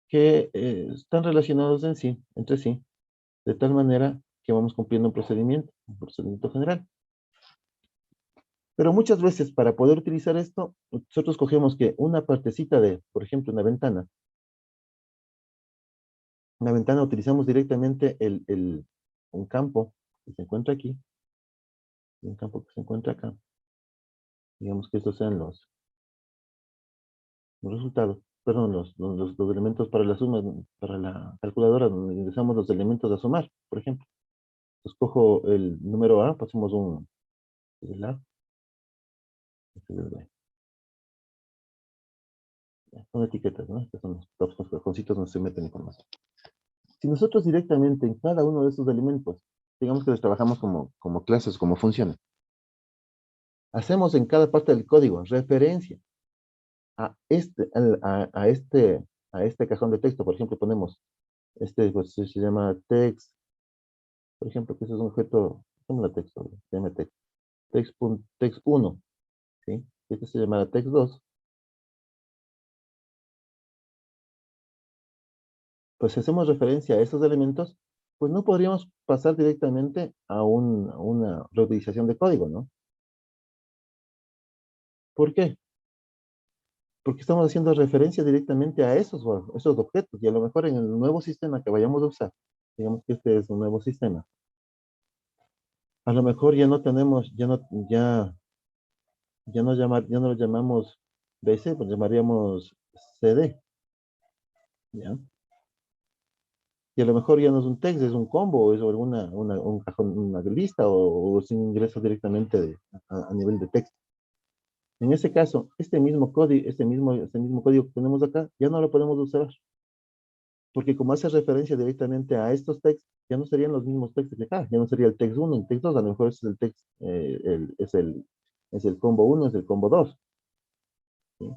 que están relacionados entre sí, de tal manera que vamos cumpliendo un procedimiento general. Pero muchas veces para poder utilizar esto, nosotros cogemos que una partecita de, por ejemplo, una ventana utilizamos directamente un campo que se encuentra aquí, y un campo que se encuentra acá. Digamos que estos sean los resultados, perdón, los elementos para la suma, para la calculadora, donde ingresamos los elementos a sumar, por ejemplo. Entonces cojo el número A, pasamos el A, este es el B. Son etiquetas, ¿no? Estos son los cajoncitos donde se mete la información. Si nosotros directamente en cada uno de esos elementos, digamos que los trabajamos como clases, como funciones, hacemos en cada parte del código referencia a este cajón de texto. Por ejemplo, ponemos, pues, se llama text, por ejemplo, que ese es un objeto, ¿cómo la texto? Se llama text, text 1, ¿sí? Este se llama text 2. Pues si hacemos referencia a estos elementos, pues no podríamos pasar directamente a una reutilización de código, ¿no? ¿Por qué? Porque estamos haciendo referencia directamente a esos objetos, y a lo mejor en el nuevo sistema que vayamos a usar, digamos que este es un nuevo sistema, a lo mejor ya no tenemos, ya no lo llamamos BC, pues llamaríamos CD, ¿ya? Y a lo mejor ya no es un text, es un combo, o es un cajón, una lista, o sin ingreso directamente a nivel de texto. En ese caso, este mismo código que tenemos acá, ya no lo podemos usar, porque como hace referencia directamente a estos textos, ya no serían los mismos textos de acá, ya no sería el text 1, el text 2, a lo mejor ese es el text, es el combo 1, es el combo 2. ¿Sí?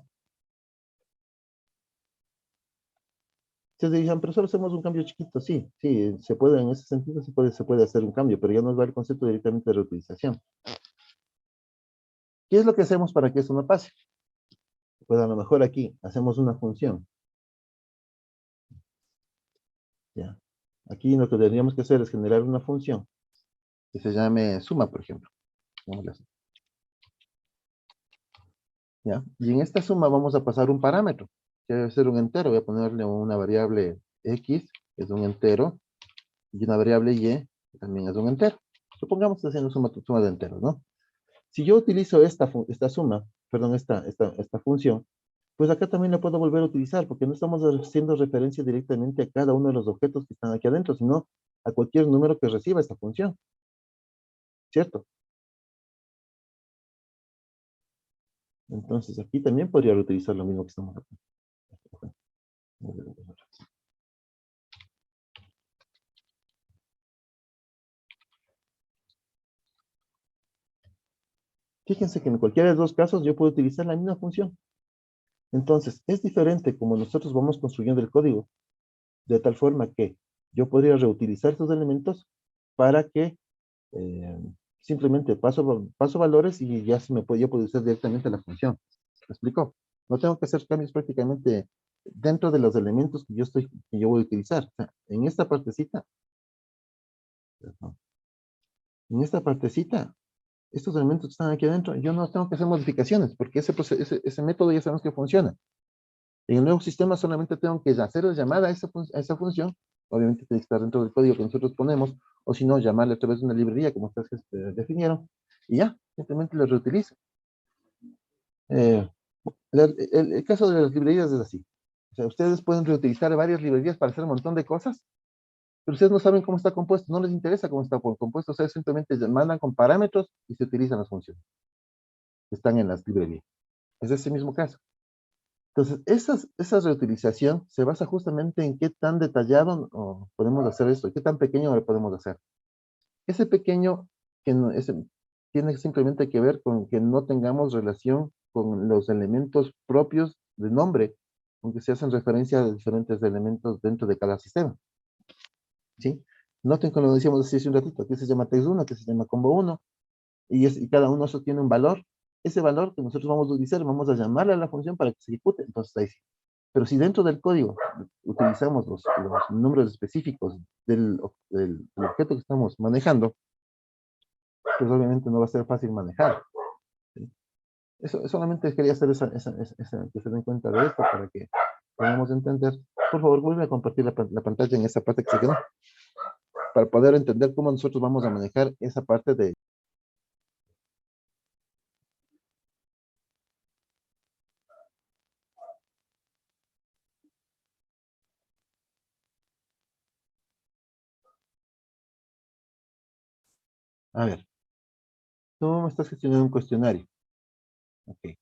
Ustedes dirían, pero solo hacemos un cambio chiquito. Sí, sí, se puede, en ese sentido se puede hacer un cambio, pero ya nos va el concepto directamente de reutilización. ¿Qué es lo que hacemos para que eso no pase? Pues a lo mejor aquí hacemos una función. ¿Ya? Aquí lo que tendríamos que hacer es generar una función que se llame suma, por ejemplo. Vamos a hacer. ¿Ya? Y en esta suma vamos a pasar un parámetro, que debe ser un entero. Voy a ponerle una variable x, que es un entero, y una variable y, que también es un entero. Supongamos que estoy haciendo suma de enteros, ¿no? Si yo utilizo esta suma, perdón, esta función, pues acá también la puedo volver a utilizar, porque no estamos haciendo referencia directamente a cada uno de los objetos que están aquí adentro, sino a cualquier número que reciba esta función, ¿cierto? Entonces aquí también podría reutilizar lo mismo que estamos haciendo. Fíjense que en cualquiera de los dos casos yo puedo utilizar la misma función. Entonces, es diferente como nosotros vamos construyendo el código, de tal forma que yo podría reutilizar estos elementos para que eh, simplemente paso valores y ya yo puedo usar directamente la función. ¿Me explico? No tengo que hacer cambios prácticamente dentro de los elementos que yo voy a utilizar. O sea, perdón, en esta partecita, estos elementos que están aquí adentro, yo no tengo que hacer modificaciones, porque ese método ya sabemos que funciona. En el nuevo sistema solamente tengo que hacer la llamada a esa función, obviamente tiene que estar dentro del código que nosotros ponemos, o si no, llamarle a través de una librería, como ustedes definieron, y ya, simplemente lo reutilizo. Eh, el caso de las librerías es así. O sea, ustedes pueden reutilizar varias librerías para hacer un montón de cosas, pero ustedes no saben cómo está compuesto, no les interesa cómo está compuesto, o sea, simplemente mandan con parámetros y se utilizan las funciones que están en las librerías. Es ese mismo caso. Entonces, esa reutilización se basa justamente en qué tan detallado podemos hacer esto, qué tan pequeño lo podemos hacer. Ese pequeño tiene simplemente que ver con que no tengamos relación con los elementos propios de nombre, aunque se hacen referencia a diferentes elementos dentro de cada sistema. ¿Sí? Noten como lo decíamos hace un ratito, aquí se llama text1, aquí se llama combo1, y cada uno eso tiene un valor. Ese valor que nosotros vamos a utilizar, vamos a llamarle a la función para que se ejecute. Entonces ahí sí. Pero si dentro del código utilizamos los números específicos del objeto que estamos manejando, pues obviamente no va a ser fácil manejar. ¿Sí? Eso solamente quería hacer que se den cuenta de esto para que podamos entender. Por favor, vuelve a compartir la pantalla en esa parte que se quedó, para poder entender cómo nosotros vamos a manejar esa parte de... A ver, tú me estás gestionando un cuestionario. Ok.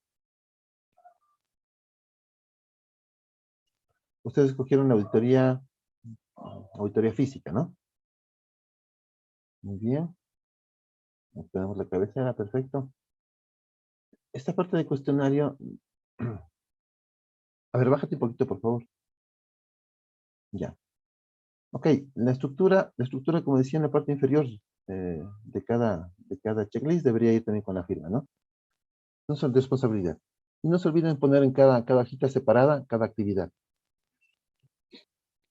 Ustedes escogieron la auditoría física, ¿no? Muy bien. Tenemos la cabecera, perfecto. Esta parte del cuestionario... A ver, bájate un poquito, por favor. Ya. Ok, la estructura, como decía en la parte inferior de cada checklist, debería ir también con la firma, ¿no? No son de responsabilidad. Y no se olviden poner en cada hojita separada cada actividad.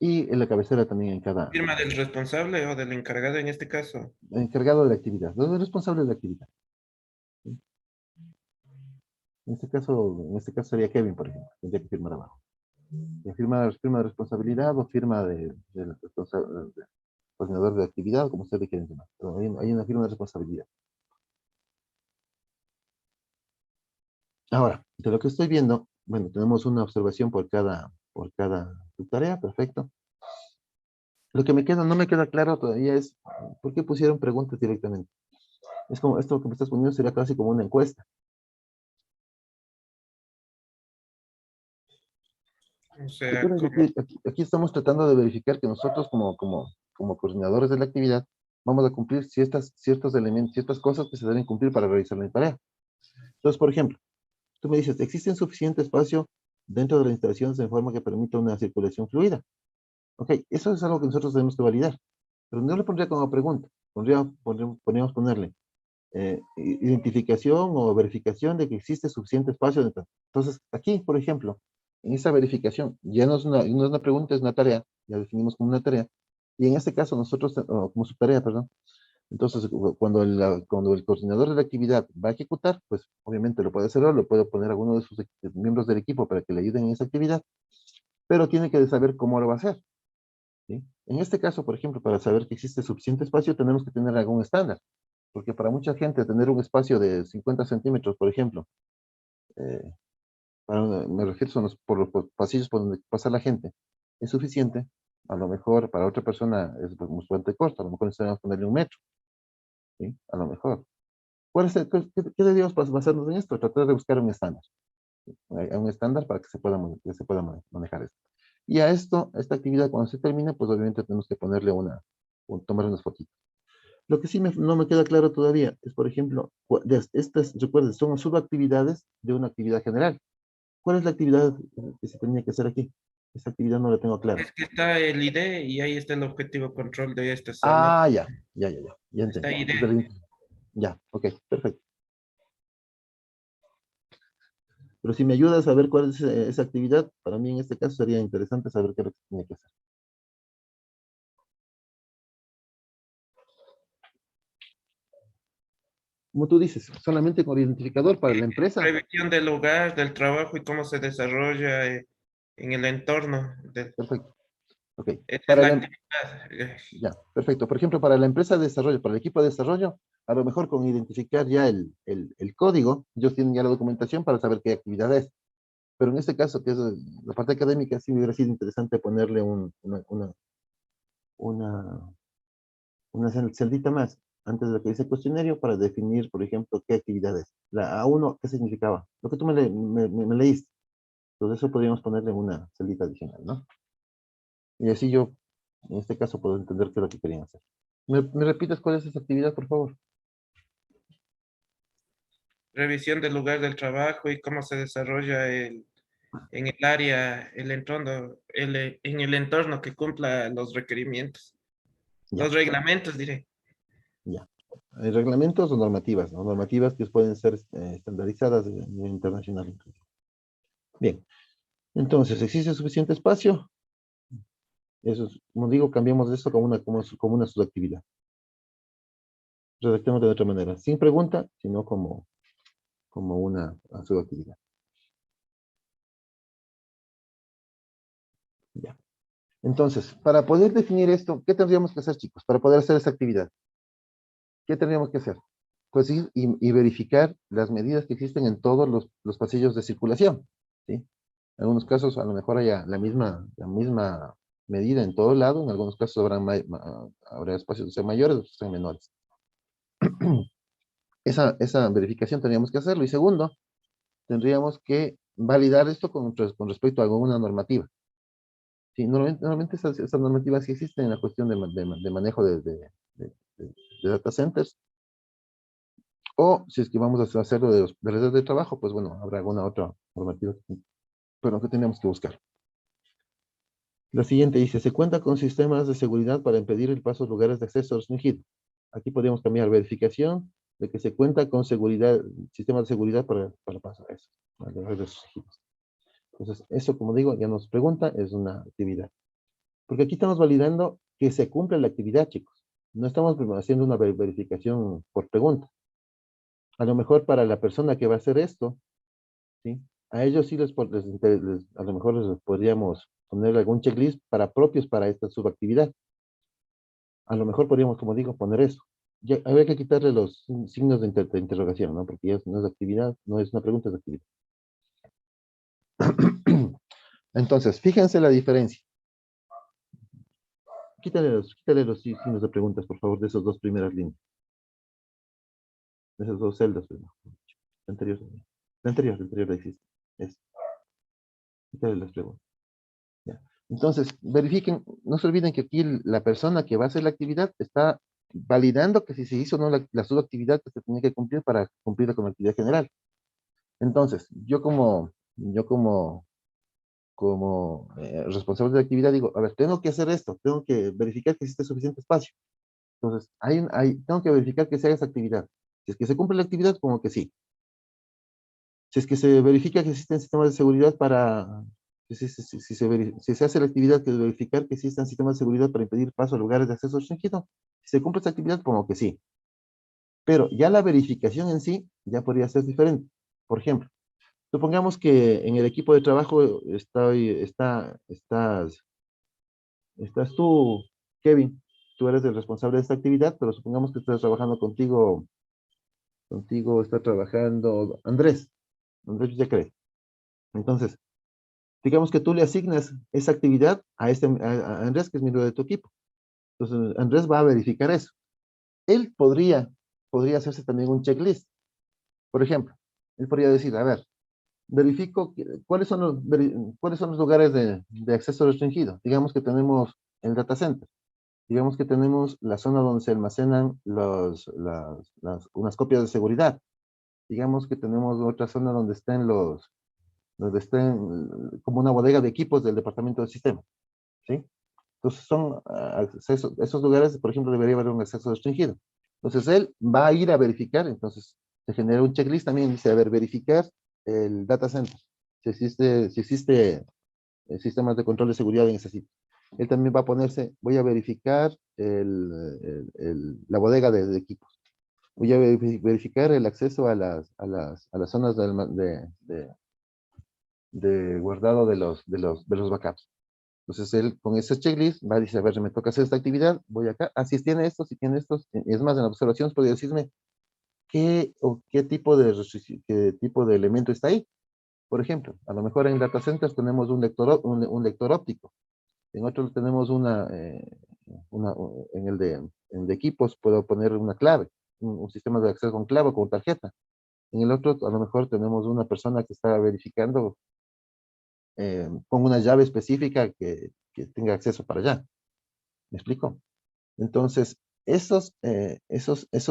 Y en la cabecera también en cada ¿Firma del responsable o del encargado en este caso? encargado de la actividad. Los responsables de la actividad. ¿Sí? En este caso sería Kevin, por ejemplo. Tendría que firmar abajo. Firma de responsabilidad o firma del coordinador de actividad, como ustedes quieren llamar. Pero hay una firma de responsabilidad. Ahora, de lo que estoy viendo, bueno, tenemos una observación por cada tarea, perfecto. Lo que no me queda claro todavía es por qué pusieron preguntas directamente. Es como, esto que me estás poniendo sería casi como una encuesta. O sea, Recuerden que como, aquí estamos tratando de verificar que nosotros como coordinadores de la actividad vamos a cumplir ciertos elementos, ciertas cosas que se deben cumplir para realizar la tarea. Entonces, por ejemplo, tú me dices, ¿existe suficiente espacio dentro de las instalaciones de forma que permita una circulación fluida? Ok, eso es algo que nosotros tenemos que validar. Pero no le pondría como pregunta. Podríamos ponerle identificación o verificación de que existe suficiente espacio. Entonces, aquí, por ejemplo, en esa verificación, ya no es una pregunta, es una tarea. Ya definimos como una tarea. Y en este caso, nosotros, como su tarea, perdón. Entonces, cuando el coordinador de la actividad va a ejecutar, pues obviamente lo puede hacer o lo puede poner a alguno de sus miembros del equipo para que le ayuden en esa actividad, pero tiene que saber cómo lo va a hacer. ¿Sí? En este caso, por ejemplo, para saber que existe suficiente espacio, tenemos que tener algún estándar, porque para mucha gente tener un espacio de 50 centímetros, por ejemplo, eh, me refiero por los pasillos por donde pasa la gente, es suficiente. A lo mejor para otra persona es bastante corto, a lo mejor necesitamos ponerle 1 metro, ¿sí? A lo mejor. ¿Qué deberíamos basarnos en esto? Tratar de buscar un estándar. Un estándar para que se pueda manejar esto. Y a esta actividad, cuando se termine, pues obviamente tenemos que ponerle tomar unas fotitos. Lo que sí no me queda claro todavía es, por ejemplo, estas, recuerden, son subactividades de una actividad general. ¿Cuál es la actividad que se tenía que hacer aquí? Esa actividad no la tengo clara. es que está el ID y ahí está el objetivo control de esta sala. Ah, ya Está entendí. ID. Ya, ok, perfecto. Pero si me ayudas a ver cuál es esa actividad, para mí en este caso sería interesante saber qué es lo que tiene que hacer. Como tú dices, solamente con identificador para la empresa. Revisión del lugar, del trabajo y cómo se desarrolla en el entorno. Perfecto. Ok. Esa es Para la la, actividad. ya, perfecto. Por ejemplo, para la empresa de desarrollo, para el equipo de desarrollo, a lo mejor con identificar ya el código, ellos tienen ya la documentación para saber qué actividad es. Pero en este caso, que es la parte académica, sí me hubiera sido interesante ponerle una, una celdita más antes de lo que dice cuestionario para definir, por ejemplo, qué actividad es. La A1, ¿qué significaba? Lo que tú me leíste. Entonces eso podríamos ponerle una celdita adicional, ¿no? Y así yo, en este caso, puedo entender qué es lo que querían hacer. ¿Me repites cuál es esa actividad, por favor? Revisión del lugar del trabajo y cómo se desarrolla en el área, el entorno, en el entorno que cumpla los requerimientos, Ya, los reglamentos, diré. ya. ¿Reglamentos o normativas? ¿No? Normativas que pueden ser estandarizadas a nivel internacional. Bien. Entonces, ¿existe suficiente espacio? Eso es, como digo, cambiamos esto como una subactividad. Redactemos de otra manera, sin pregunta, sino como una subactividad. Ya. Entonces, para poder definir esto, ¿qué tendríamos que hacer, chicos? Para poder hacer esa actividad, ¿qué tendríamos que hacer? Pues ir y verificar las medidas que existen en todos los pasillos de circulación, ¿sí? En algunos casos, a lo mejor haya la misma medida en todo lado, en algunos casos habrá espacios que sean mayores, otros que sean menores. Esa verificación tendríamos que hacerlo. Y segundo, tendríamos que validar esto con respecto a alguna normativa. Sí, normalmente esas normativas sí existen en la cuestión de manejo de data centers, o si es que vamos a hacerlo de redes de trabajo, pues bueno, habrá alguna otra normativa, pero que tenemos que buscar. La siguiente dice, se cuenta con sistemas de seguridad para impedir el paso a lugares de acceso restringido. Aquí podríamos cambiar verificación de que se cuenta con seguridad, sistemas de seguridad para pasar a eso, a lugares restringidos. Entonces, eso, como digo, ya nos pregunta, es una actividad. Porque aquí estamos validando que se cumple la actividad, chicos. No estamos haciendo una verificación por pregunta. A lo mejor para la persona que va a hacer esto, ¿sí? A ellos sí a lo mejor les podríamos poner algún checklist propios para esta subactividad. A lo mejor podríamos, como digo, poner eso. Ya, habría que quitarle los signos de interrogación, ¿no? Porque ya no es actividad, no es una pregunta, es actividad. Entonces, fíjense la diferencia. Quítale los signos de preguntas, por favor, de esas dos primeras líneas. De esas dos celdas, perdón. La anterior, la anterior existe. Es, quítale las preguntas. Ya. Entonces, verifiquen, no se olviden que aquí la persona que va a hacer la actividad está validando que si se hizo o no la subactividad que se tenía que cumplir para cumplir con la actividad general. Entonces, yo como responsable de la actividad digo, a ver, tengo que hacer esto, tengo que verificar que existe suficiente espacio. Entonces, tengo que verificar que se haga esa actividad. Si es que se cumple la actividad, como que sí. Si es que se verifica que existen sistemas de seguridad si se hace la actividad que es verificar que existan sistemas de seguridad para impedir paso a lugares de acceso restringido, si se cumple esa actividad, como que sí. Pero ya la verificación en sí ya podría ser diferente. Por ejemplo, supongamos que en el equipo de trabajo estás tú, Kevin, tú eres el responsable de esta actividad, pero supongamos que estás trabajando contigo está trabajando Andrés Villacrés. Entonces, digamos que tú le asignas esa actividad a Andrés, que es miembro de tu equipo. Entonces, Andrés va a verificar eso. Él podría hacerse también un checklist. Por ejemplo, él podría decir, a ver, verifico cuáles son los lugares de acceso restringido. Digamos que tenemos el data center. Digamos que tenemos la zona donde se almacenan unas copias de seguridad. Digamos que tenemos otra zona donde estén como una bodega de equipos del departamento de sistemas, ¿sí? Entonces son esos lugares, por ejemplo, debería haber un acceso restringido. Entonces él va a ir a verificar, entonces se genera un checklist también, dice, a ver, verificar el data center, si existe sistemas de control de seguridad en ese sitio. Él también va a ponerse, voy a verificar la bodega de equipos. Voy a verificar el acceso a las zonas de guardado de los backups. Entonces él con ese checklist va a decir, a ver, me toca hacer esta actividad, voy acá, si tiene esto, si tiene estos, es más, en las observaciones podría decirme qué tipo de elemento está ahí. Por ejemplo, a lo mejor en data centers tenemos un lector óptico, en otros tenemos en el de equipos puedo poner una clave, un sistema de acceso con clave, con tarjeta. En el otro, a lo mejor tenemos una persona que está verificando con una llave específica que tenga acceso para allá. ¿Me explico? Entonces, esos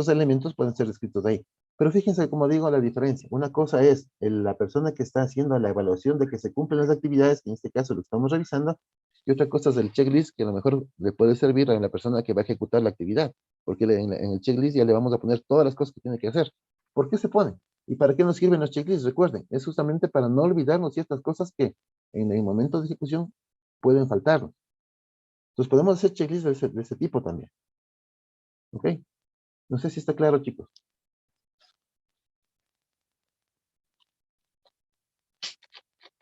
elementos pueden ser descritos ahí. Pero fíjense, como digo, la diferencia. Una cosa es la persona que está haciendo la evaluación de que se cumplen las actividades, que en este caso lo estamos revisando, y otra cosa es el checklist, que a lo mejor le puede servir a la persona que va a ejecutar la actividad, porque en el checklist ya le vamos a poner todas las cosas que tiene que hacer. ¿Por qué se ponen? ¿Y para qué nos sirven los checklists? Recuerden, es justamente para no olvidarnos ciertas cosas que en el momento de ejecución pueden faltarnos. Entonces podemos hacer checklists de ese tipo también. ¿Ok? No sé si está claro, chicos.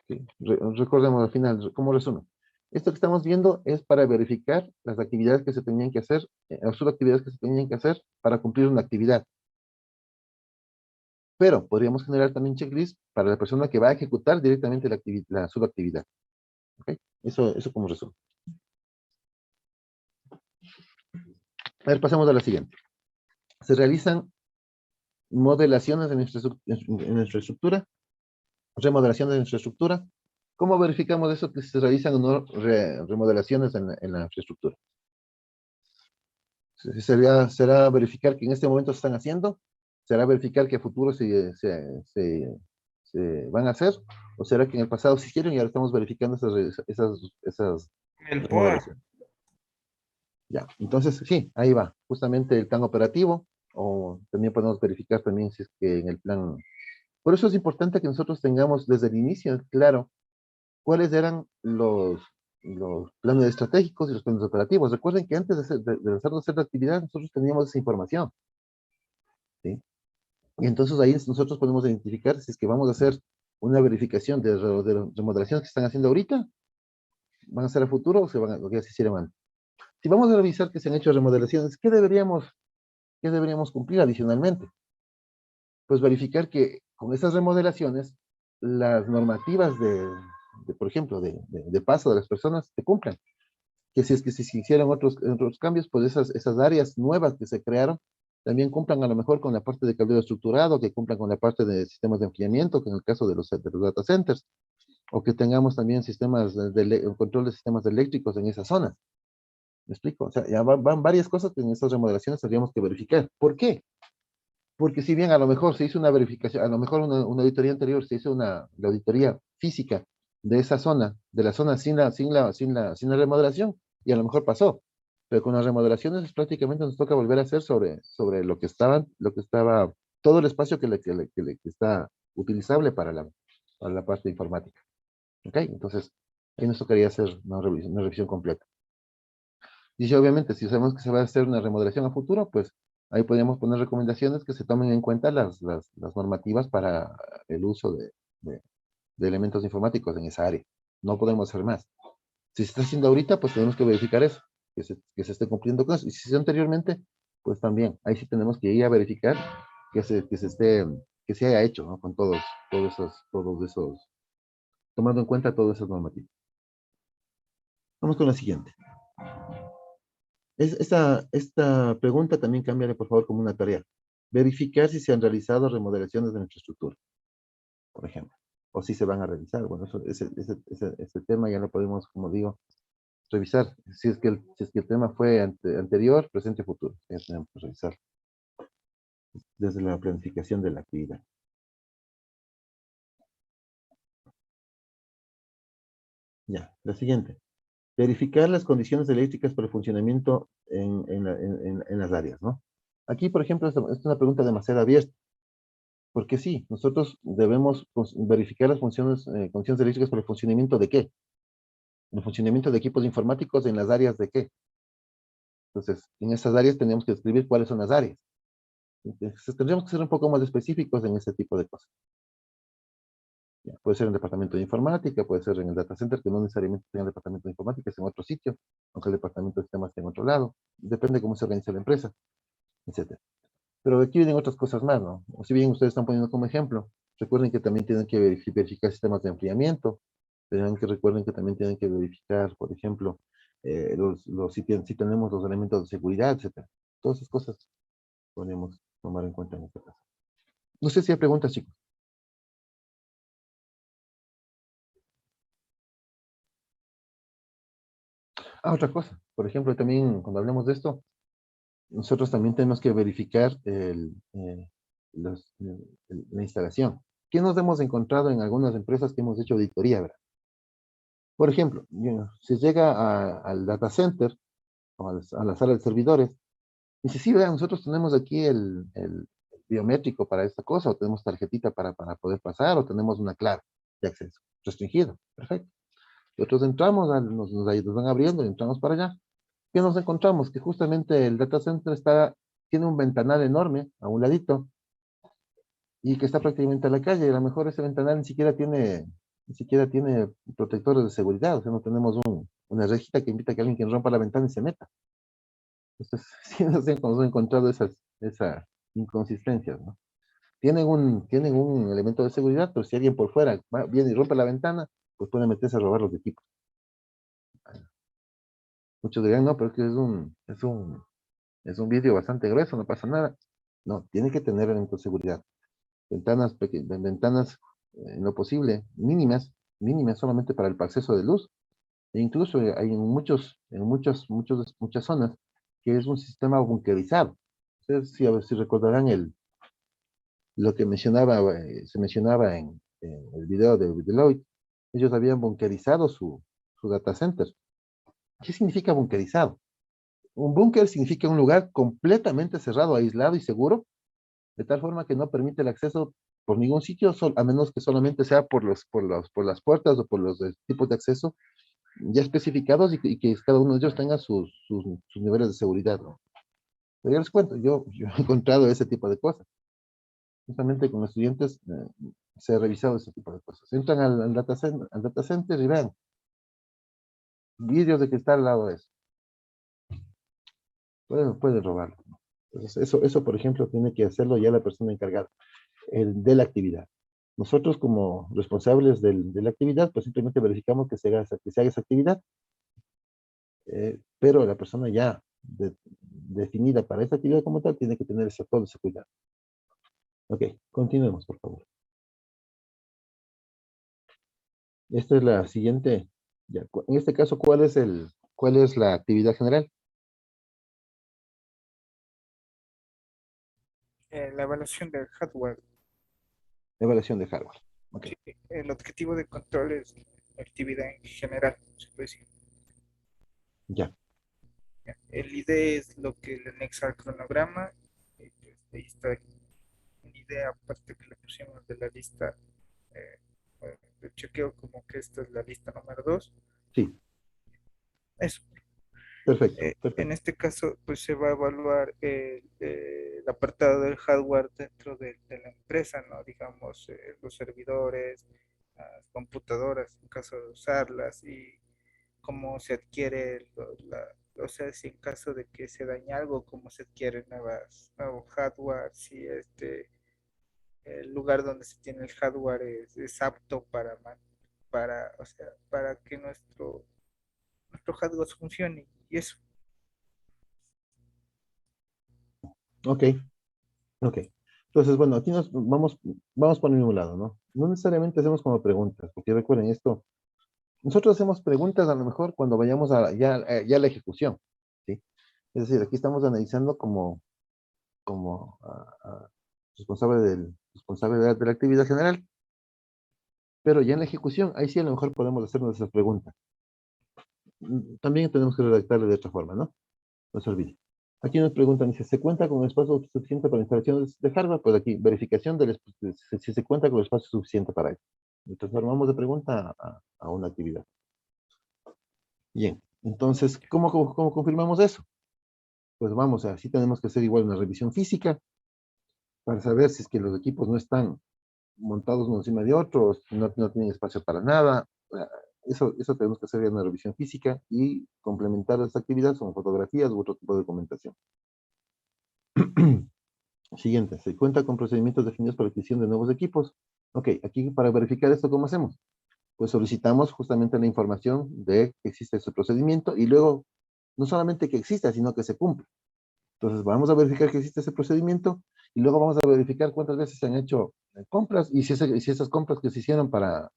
Sí. Recordemos al final, como resumen. Esto que estamos viendo es para verificar las actividades que se tenían que hacer, las subactividades que se tenían que hacer para cumplir una actividad. Pero podríamos generar también checklist para la persona que va a ejecutar directamente la subactividad. ¿Ok? Eso como resumen. A ver, pasamos a la siguiente. Se realizan modelaciones en nuestra estructura, remodelaciones de nuestra estructura. ¿Cómo verificamos eso que se realizan o no remodelaciones en la infraestructura? ¿Será verificar que en este momento se están haciendo? ¿Será verificar que a futuro se van a hacer? ¿O será que en el pasado se hicieron y ahora estamos verificando esas El POA. remodelaciones? Ya, entonces sí, ahí va. Justamente el plan operativo, o también podemos verificar también si es que en el plan. Por eso es importante que nosotros tengamos desde el inicio claro cuáles eran los planes estratégicos y los planes operativos. Recuerden que antes de lanzar la actividad, nosotros teníamos esa información, ¿sí? Y entonces ahí nosotros podemos identificar si es que vamos a hacer una verificación de remodelaciones que están haciendo ahorita, van a ser a futuro o o ya se hicieron antes. Si vamos a revisar que se han hecho remodelaciones, qué deberíamos cumplir adicionalmente? Pues verificar que con esas remodelaciones, las normativas por ejemplo, de paso de las personas se cumplan. Que si es que se hicieron otros cambios, pues esas áreas nuevas que se crearon también cumplan a lo mejor con la parte de cableado estructurado, que cumplan con la parte de sistemas de enfriamiento, que en el caso de los data centers, o que tengamos también sistemas control de sistemas eléctricos en esas zonas. ¿Me explico? O sea, ya van varias cosas que en estas remodelaciones tendríamos que verificar. ¿Por qué? Porque si bien a lo mejor se hizo una verificación, a lo mejor una auditoría anterior se hizo la auditoría física de esa zona, de la zona sin la remodelación, y a lo mejor pasó. Pero con las remodelaciones prácticamente nos toca volver a hacer sobre lo que estaba, todo el espacio que está utilizable para la parte informática. ¿Ok? Entonces, ahí nos tocaría hacer una revisión completa. Y si obviamente, si sabemos que se va a hacer una remodelación a futuro, pues ahí podríamos poner recomendaciones que se tomen en cuenta las normativas para el uso de elementos informáticos en esa área. No podemos hacer más. Si se está haciendo ahorita, pues tenemos que verificar eso, que se esté cumpliendo con eso. Y si se hizo anteriormente, pues también, ahí sí tenemos que ir a verificar que se haya hecho, ¿no? Con todos esos, tomando en cuenta todas esas normativas. Vamos con la siguiente. Esta pregunta también cámbiale, por favor, como una tarea. Verificar si se han realizado remodelaciones de nuestra estructura, por ejemplo. O si se van a realizar. Bueno, ese tema ya lo podemos, como digo, revisar. Si es que el tema fue anterior, presente, futuro. Ya tenemos que revisar desde la planificación de la actividad. Ya, la siguiente. Verificar las condiciones eléctricas para el funcionamiento en las áreas, ¿no? Aquí, por ejemplo, es una pregunta demasiado abierta. Porque sí, nosotros debemos verificar las condiciones eléctricas para el funcionamiento de qué. El funcionamiento de equipos informáticos en las áreas de qué. Entonces, en esas áreas tenemos que describir cuáles son las áreas. Entonces, tendríamos que ser un poco más específicos en ese tipo de cosas. Ya, puede ser en el departamento de informática, puede ser en el data center, que no necesariamente tenga el departamento de informática, es en otro sitio, aunque el departamento de sistemas esté en otro lado. Depende de cómo se organiza la empresa, etc. Pero aquí vienen otras cosas más, ¿no? O si bien ustedes están poniendo como ejemplo, recuerden que también tienen que verificar sistemas de enfriamiento, recuerden que también tienen que verificar, por ejemplo, si tenemos los elementos de seguridad, etcétera. Todas esas cosas podemos tomar en cuenta en este caso. No sé si hay preguntas, chicos. Otra cosa, por ejemplo, también cuando hablemos de esto, nosotros también tenemos que verificar la instalación. ¿Qué nos hemos encontrado en algunas empresas que hemos hecho auditoría, verdad? Por ejemplo, si llega al data center o a la sala de servidores, dice, sí, vean, nosotros tenemos aquí el biométrico para esta cosa, o tenemos tarjetita para poder pasar, o tenemos una clave de acceso restringido. Perfecto. Nosotros entramos, nos van abriendo y entramos para allá. ¿Qué nos encontramos? Que justamente el data center tiene un ventanal enorme a un ladito y que está prácticamente a la calle. Y a lo mejor ese ventanal ni siquiera tiene protectores de seguridad. O sea, no tenemos una rejita que invita a que alguien que rompa la ventana y se meta. Entonces, sí nos hemos encontrado esas inconsistencias, ¿no? Tienen un elemento de seguridad, pero si alguien por fuera viene y rompe la ventana, pues puede meterse a robar los equipos. Muchos dirán, no, pero es que es un vidrio bastante grueso, no pasa nada. No, tiene que tener elementos de seguridad. Ventanas en lo posible, mínimas solamente para el acceso de luz. E incluso hay muchas zonas que es un sistema bunkerizado. Ustedes, sí, a ver si recordarán lo que se mencionaba en el video de Deloitte. Ellos habían bunkerizado su data center. ¿Qué significa bunkerizado? Un búnker significa un lugar completamente cerrado, aislado y seguro, de tal forma que no permite el acceso por ningún sitio, a menos que solamente sea por las puertas o por los tipos de acceso ya especificados y que cada uno de ellos tenga sus niveles de seguridad, ¿no? Pero ya les cuento, yo he encontrado ese tipo de cosas. Justamente con estudiantes se ha revisado ese tipo de cosas. Entran al data center y vean, vidrios de cristal al lado de eso. Pueden robarlo, ¿no? Entonces, eso, por ejemplo, tiene que hacerlo ya la persona encargada de la actividad. Nosotros, como responsables de la actividad, pues simplemente verificamos que se haga esa actividad, pero la persona ya definida para esa actividad como tal tiene que tener todo ese cuidado. Ok, continuemos, por favor. Esta es la siguiente. Ya, en este caso, ¿cuál es la actividad general? La evaluación del hardware. Evaluación de hardware. Ok, Sí, el objetivo de control es la actividad en general, se puede decir. ya. El ID es lo que le anexa al cronograma. Y pues, ahí está el ID, aparte que le pusimos de la lista de chequeo, como que esta es la lista número 2. Sí, Eso. perfecto, En perfecto. este caso, pues se va a evaluar el apartado del hardware dentro de la empresa, ¿no? Digamos, los servidores, las computadoras, en caso de usarlas, y cómo se adquiere, o sea, si en caso de que se dañe algo, cómo se adquiere nuevo hardware, si el lugar donde se tiene el hardware es apto o sea, para que nuestro hardware funcione, y eso. Ok, ok. Entonces, bueno, aquí vamos por el mismo lado, ¿no? No necesariamente hacemos como preguntas, porque recuerden esto, nosotros hacemos preguntas a lo mejor cuando vayamos ya a la ejecución, ¿sí? Es decir, aquí estamos analizando como responsable de la actividad general, pero ya en la ejecución, ahí sí a lo mejor podemos hacernos esas preguntas. También tenemos que redactarle de otra forma, ¿no? No se olvide. Aquí nos preguntan si se cuenta con espacio suficiente para instalación de hardware, pues aquí, verificación si se cuenta con espacio suficiente para eso. Y transformamos de pregunta a una actividad. Bien, entonces, ¿cómo confirmamos eso? Pues vamos, así tenemos que hacer igual una revisión física para saber si es que los equipos no están montados uno encima de otros, no tienen espacio para nada. Eso tenemos que hacer en una revisión física y complementar esa actividad con fotografías u otro tipo de documentación. Siguiente, se cuenta con procedimientos definidos para la adquisición de nuevos equipos. Ok, aquí para verificar esto, ¿cómo hacemos? Pues solicitamos justamente la información de que existe ese procedimiento y luego, no solamente que exista, sino que se cumpla. Entonces, vamos a verificar que existe ese procedimiento y luego vamos a verificar cuántas veces se han hecho compras y si esas compras que se hicieron para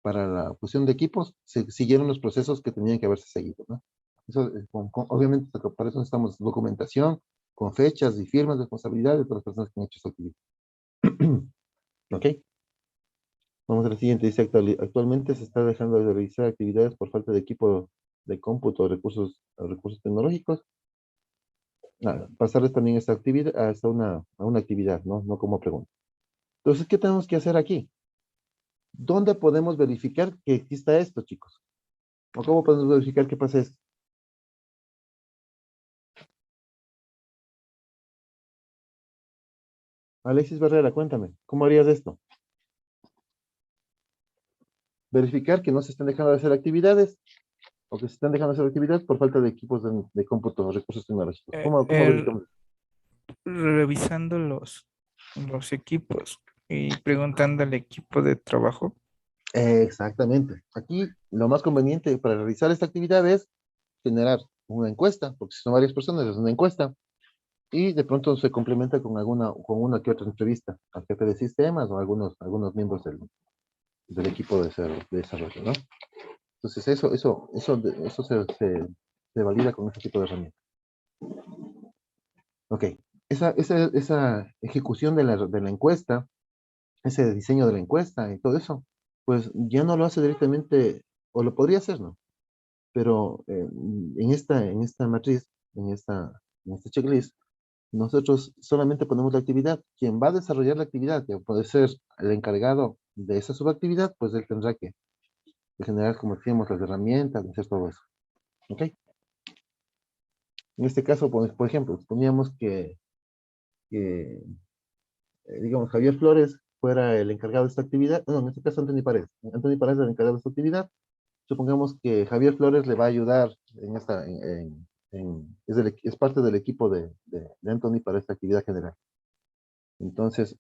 la fusión de equipos se siguieron los procesos que tenían que haberse seguido, ¿no? Eso, obviamente, para eso necesitamos documentación con fechas y firmas de responsabilidad de todas las personas que han hecho esa actividad. ¿Ok? Vamos a la siguiente. Dice, actualmente se está dejando de realizar actividades por falta de equipo de cómputo o recursos tecnológicos. Pasarles también esta actividad a una actividad, ¿no? No como pregunta. Entonces, ¿qué tenemos que hacer aquí? ¿Dónde podemos verificar que exista esto, chicos? ¿O cómo podemos verificar que pasa esto? Alexis Barrera, cuéntame, ¿cómo harías esto? Verificar que no se están dejando de hacer actividades o que se están dejando de hacer actividades por falta de equipos de cómputo o recursos tecnológicos. Eh, ¿Cómo eh, verificamos? revisando los equipos y preguntando al equipo de trabajo. Exactamente. Aquí lo más conveniente para realizar esta actividad es generar una encuesta, porque si son varias personas es una encuesta, y de pronto se complementa con una que otra entrevista al jefe de sistemas o algunos miembros del equipo de desarrollo, ¿no? Entonces eso se valida con ese tipo de herramientas. Ok, esa ejecución de la encuesta, ese diseño de la encuesta y todo eso, pues ya no lo hace directamente, o lo podría hacer, ¿no? Pero en esta matriz, en este checklist, nosotros solamente ponemos la actividad. Quien va a desarrollar la actividad, que puede ser el encargado de esa subactividad, pues él tendrá que generar, como decíamos, las herramientas, hacer todo eso. ¿Ok? En este caso, pues, por ejemplo, poníamos que, digamos, Javier Flores fuera el encargado de esta actividad. No, en este caso, Anthony Paredes. Anthony Paredes es el encargado de esta actividad. Supongamos que Javier Flores le va a ayudar en es parte del equipo de Anthony para esta actividad general. Entonces,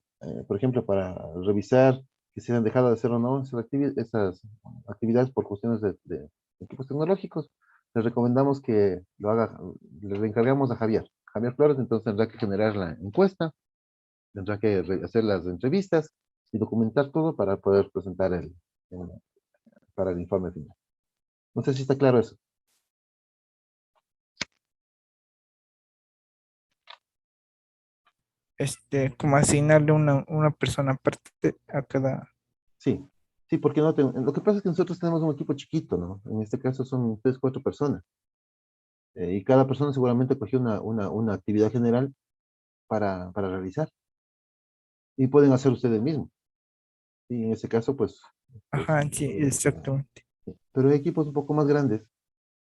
por ejemplo, para revisar que se han dejado de hacer o no esas actividades por cuestiones de equipos tecnológicos, les recomendamos que lo haga, le encargamos a Javier. Javier Flores, entonces tendrá que generar la encuesta, tendrá que hacer las entrevistas y documentar todo para poder presentar para el informe final. No sé si está claro eso. Como asignarle una persona aparte a cada. Sí, sí, porque no lo que pasa es que nosotros tenemos un equipo chiquito, ¿no? En este caso son 3, 4 personas. Y cada persona seguramente cogió una actividad general para realizar. Y pueden hacer ustedes mismos. Y en ese caso, pues, Ajá, sí, exactamente. pero hay equipos un poco más grandes.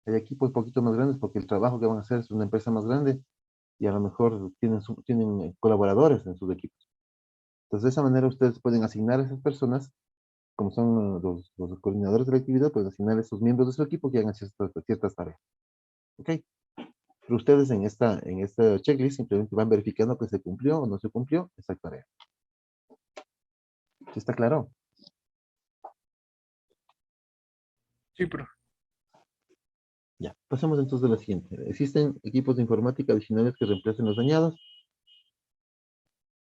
Hay equipos un poquito más grandes porque el trabajo que van a hacer es una empresa más grande y a lo mejor tienen colaboradores en sus equipos. Entonces, de esa manera ustedes pueden asignar a esas personas, como son los coordinadores de la actividad, pueden asignar a esos miembros de su equipo que hagan ciertas tareas. ¿Ok? Pero ustedes en esta checklist simplemente van verificando que se cumplió o no se cumplió esa tarea. ¿Sí está claro? Sí, pero Ya, pasemos entonces a la siguiente. ¿Existen equipos de informática adicionales que reemplacen los dañados?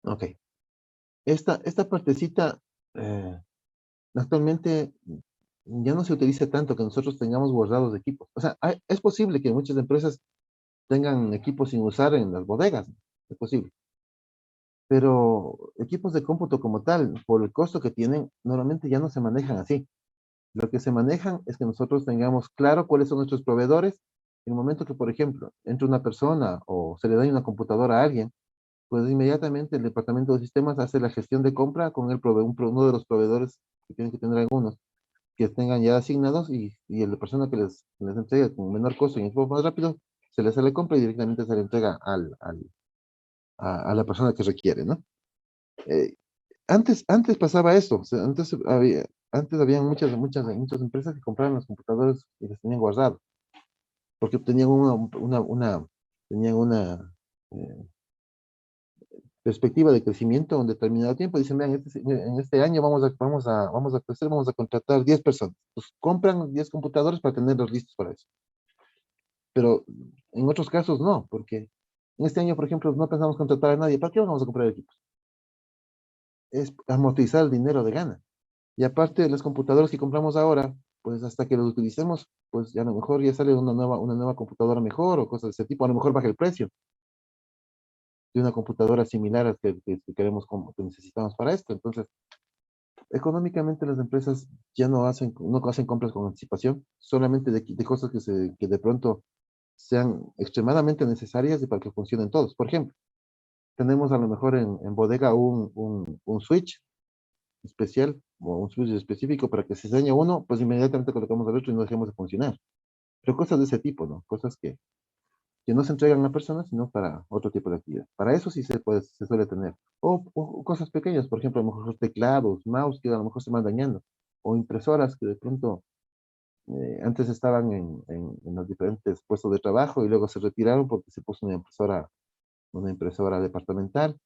Ok. Esta partecita eh, actualmente ya no se utiliza tanto que nosotros tengamos guardados equipos. O sea, es posible que muchas empresas tengan equipos sin usar en las bodegas. Es posible. Pero equipos de cómputo como tal, por el costo que tienen, normalmente ya no se manejan así. Lo que se manejan es que nosotros tengamos claro cuáles son nuestros proveedores. En el momento que, por ejemplo, entre una persona o se le da una computadora a alguien, pues inmediatamente el departamento de sistemas hace la gestión de compra con uno de los proveedores que tienen que tener algunos que tengan ya asignados y la persona que les entregue con menor costo y en tiempo más rápido, se le hace la compra y directamente se le entrega a la persona que requiere, ¿no? Eh, antes pasaba eso, o sea, antes había muchas empresas que compraban los computadores y los tenían guardados, porque tenían tenían una eh, perspectiva de crecimiento en un determinado tiempo. Dicen, vean, en este año vamos a crecer, vamos a contratar 10 personas. Pues compran 10 computadores para tenerlos listos para eso. Pero en otros casos no, porque en este año, por ejemplo, no pensamos contratar a nadie. ¿Para qué vamos a comprar equipos? Es amortizar el dinero de gana. Y aparte, los computadores que compramos ahora, pues hasta que los utilicemos, pues ya a lo mejor ya sale una nueva computadora mejor o cosas de ese tipo. A lo mejor baja el precio de una computadora similar a que queremos, que necesitamos para esto. Entonces, económicamente las empresas ya no hacen compras con anticipación, solamente de cosas que de pronto sean extremadamente necesarias y para que funcionen todos. Por ejemplo, tenemos a lo mejor en bodega un switch especial o un switch específico para que se dañe uno, pues inmediatamente colocamos el otro y no dejemos de funcionar. Pero cosas de ese tipo, ¿no? Cosas que no se entregan a la persona, sino para otro tipo de actividad. Para eso sí se suele tener. O cosas pequeñas, por ejemplo, a lo mejor teclados, mouse que a lo mejor se van dañando, o impresoras que de pronto antes estaban en los diferentes puestos de trabajo y luego se retiraron porque se puso una impresora departamental.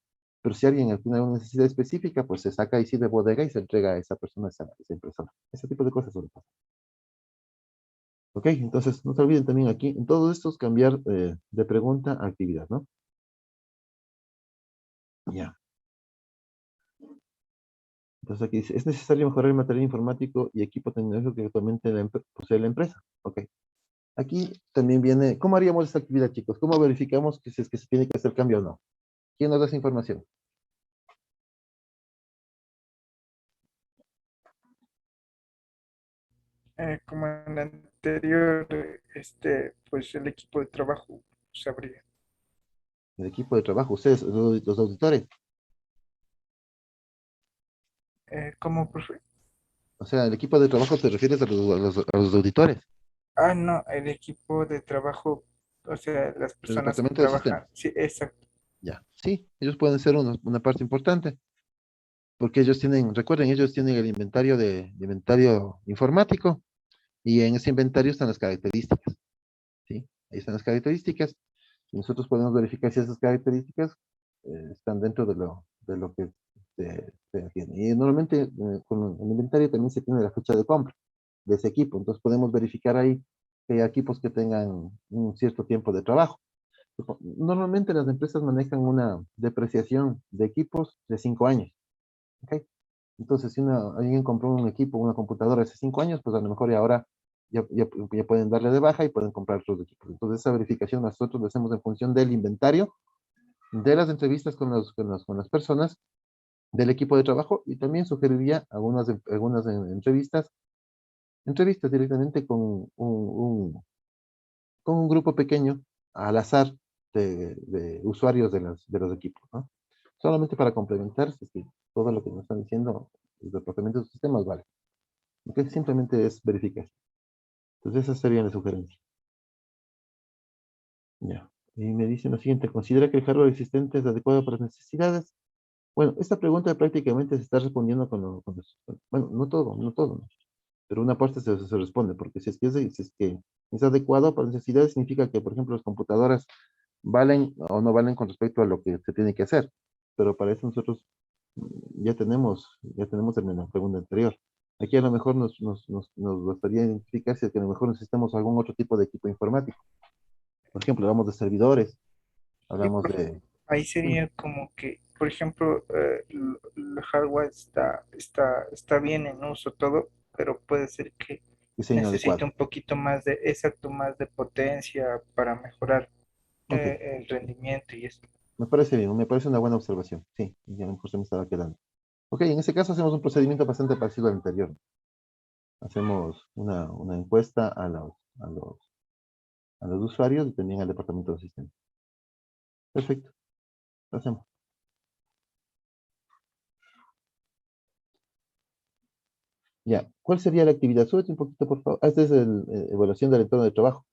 Pero si alguien tiene una necesidad específica, pues se saca ahí sí de bodega y se entrega a esa persona esa impresora. Ese tipo de cosas suele pasar. Ok, entonces no se olviden también aquí, en todo esto es cambiar de pregunta a actividad, ¿no? Ya. Entonces aquí dice, ¿es necesario mejorar el material informático y equipo tecnológico que actualmente posee la empresa? Ok. Aquí también viene, ¿cómo haríamos esta actividad, chicos? ¿Cómo verificamos que si es que se tiene que hacer cambio o no? ¿Quién nos da esa información? Como en la anterior, pues el equipo de trabajo sabría. El equipo de trabajo, ustedes, los auditores. ¿Cómo, profe? O sea, el equipo de trabajo te refieres a los auditores, Ah, no, el equipo de trabajo, o sea, las el personas que departamento de sistemas. trabajan. Sí, exacto. Ya. Sí, ellos pueden ser una parte importante, porque ellos tienen, recuerden, ellos tienen el inventario informático y en ese inventario están las características, ¿sí? Ahí están las características. Y nosotros podemos verificar si esas características están dentro de lo que se tiene. Y normalmente con el inventario también se tiene la fecha de compra de ese equipo. Entonces podemos verificar ahí que hay equipos que tengan un cierto tiempo de trabajo. Normalmente las empresas manejan una depreciación de equipos de 5 años. ¿Ok? Entonces, si alguien compró un equipo, una computadora hace 5 años, pues a lo mejor y ahora ya pueden darle de baja y pueden comprar otros equipos. Entonces, esa verificación nosotros la hacemos en función del inventario, de las entrevistas con las personas, del equipo de trabajo y también sugeriría algunas entrevistas directamente con un grupo pequeño al azar de usuarios de los equipos, ¿no? Solamente para complementar si es que todo lo que nos están diciendo el departamento de sistemas vale. Porque simplemente es verificar. Entonces, esas serían las sugerencias. Ya. Y me dicen lo siguiente, ¿considera que el hardware existente es adecuado para las necesidades? Bueno, esta pregunta prácticamente se está respondiendo bueno, no todo, ¿no? Pero una parte se responde, porque si es que es adecuado para necesidades, significa que, por ejemplo, las computadoras valen o no valen con respecto a lo que se tiene que hacer. Pero para eso nosotros ya tenemos en la pregunta anterior. Aquí a lo mejor nos gustaría identificar si es que a lo mejor necesitamos algún otro tipo de equipo informático. Por ejemplo, hablamos de servidores, Sí, hablamos profe. de Ahí dime, sería como que, por ejemplo, el hardware está bien en uso todo, pero puede ser que diseño necesite adecuado. un poquito más exacto, más de potencia para mejorar Ok, el rendimiento y eso. me parece bien, me parece una buena observación. Sí, ya a lo mejor se me estaba quedando. Ok, en ese caso hacemos un procedimiento bastante parecido al anterior. Hacemos una encuesta a los usuarios y también al departamento de sistemas. Perfecto, lo hacemos. Ya, ¿cuál sería la actividad? Súbete un poquito, por favor. Esta es la evaluación del entorno de trabajo.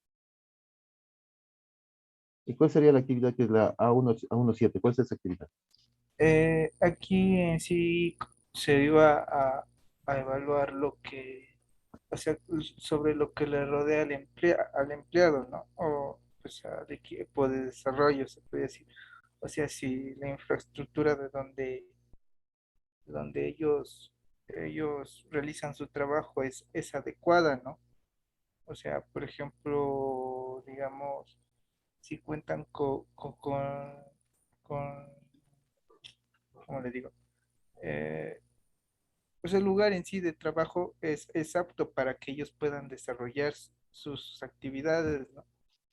¿Y cuál sería la actividad que es la A17? ¿Cuál es esa actividad? Aquí en sí se iba a evaluar o sea, sobre lo que le rodea al empleado, ¿no? O pues al equipo de desarrollo, se puede decir. O sea, si la infraestructura de donde ellos realizan su trabajo es adecuada, ¿no? O sea, por ejemplo, digamos, si cuentan con ¿cómo le digo? Eh, pues el lugar en sí de trabajo es apto para que ellos puedan desarrollar sus actividades, ¿no?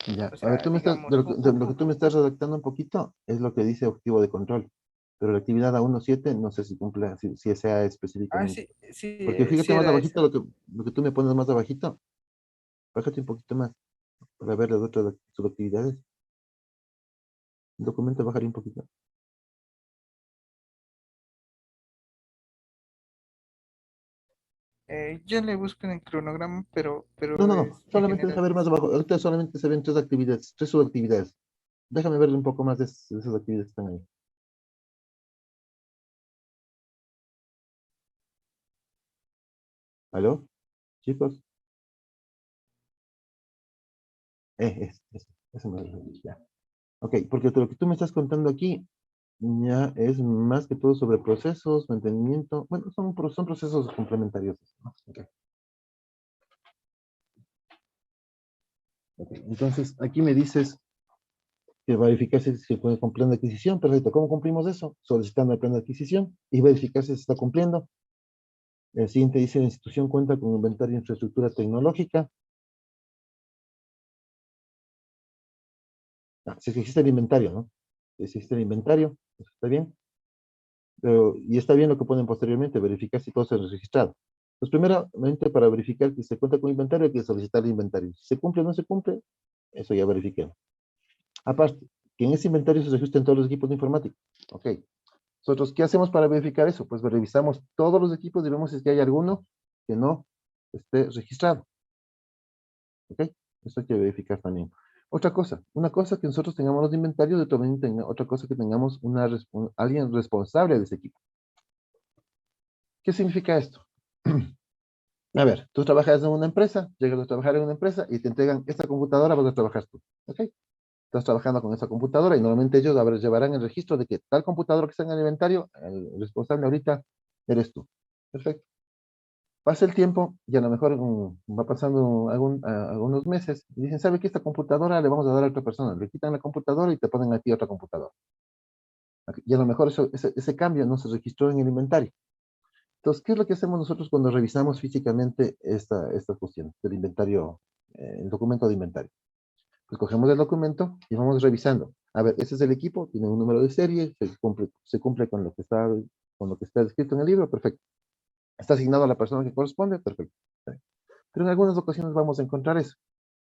Ya, O a ver, sea, de digamos, lo que tú me estás redactando un poquito es lo que dice objetivo de control. Pero la actividad A17 no sé si cumple, si sea específicamente. sí, sí, Porque sí fíjate más era eso. abajito, lo que tú me pones más abajito, bájate un poquito más para ver las otras subactividades. El documento bajaría un poquito. Ya le busco en el cronograma, No, pero no, no. es en Solamente deja general. ver más abajo. Ahorita solamente se ven tres actividades, tres subactividades. Déjame ver un poco más de esas actividades que están ahí. ¿Aló? Chicos. Eso me ya. Ok, porque lo que tú me estás contando aquí ya es más que todo sobre procesos, mantenimiento. Bueno, son procesos complementarios, ¿no? Ok, ok. Entonces, aquí me dices que verificar si se puede con plan de adquisición. Perfecto. ¿Cómo cumplimos eso? Solicitando el plan de adquisición y verificar si se está cumpliendo. El siguiente dice, la institución cuenta con inventario de infraestructura tecnológica. Ah, si existe el inventario, ¿no? Si existe el inventario, eso está bien. Y está bien lo que ponen posteriormente, verificar si todo se ha registrado. Pues primeramente, para verificar que se cuenta con inventario, hay que solicitar el inventario. Si se cumple o no se cumple, eso ya verifiquemos. Aparte, que en ese inventario se registren todos los equipos de informática. Ok. Nosotros, ¿qué hacemos para verificar eso? Pues revisamos todos los equipos y vemos si es que hay alguno que no esté registrado. ¿Ok? Eso hay que verificar también. Otra cosa, una cosa que nosotros tengamos los inventarios, de otra cosa que tengamos alguien responsable de ese equipo. ¿Qué significa esto? A ver, tú trabajas en una empresa, llegas a trabajar en una empresa y te entregan esta computadora, vas a trabajar tú. ¿Ok? Estás trabajando con esa computadora y normalmente ellos llevarán el registro de que tal computadora que está en el inventario, el responsable ahorita eres tú. Perfecto. Pasa el tiempo y a lo mejor va pasando algunos meses y dicen, ¿sabe qué? Esta computadora le vamos a dar a otra persona. Le quitan la computadora y te ponen a ti otra computadora. Y a lo mejor ese cambio no se registró en el inventario. Entonces, ¿qué es lo que hacemos nosotros cuando revisamos físicamente esta cuestión del inventario, el documento de inventario? Pues cogemos el documento y vamos revisando. A ver, ese es el equipo, tiene un número de serie, se cumple con lo que está escrito en el libro, perfecto. Está asignado a la persona que corresponde, perfecto. Pero en algunas ocasiones vamos a encontrar eso.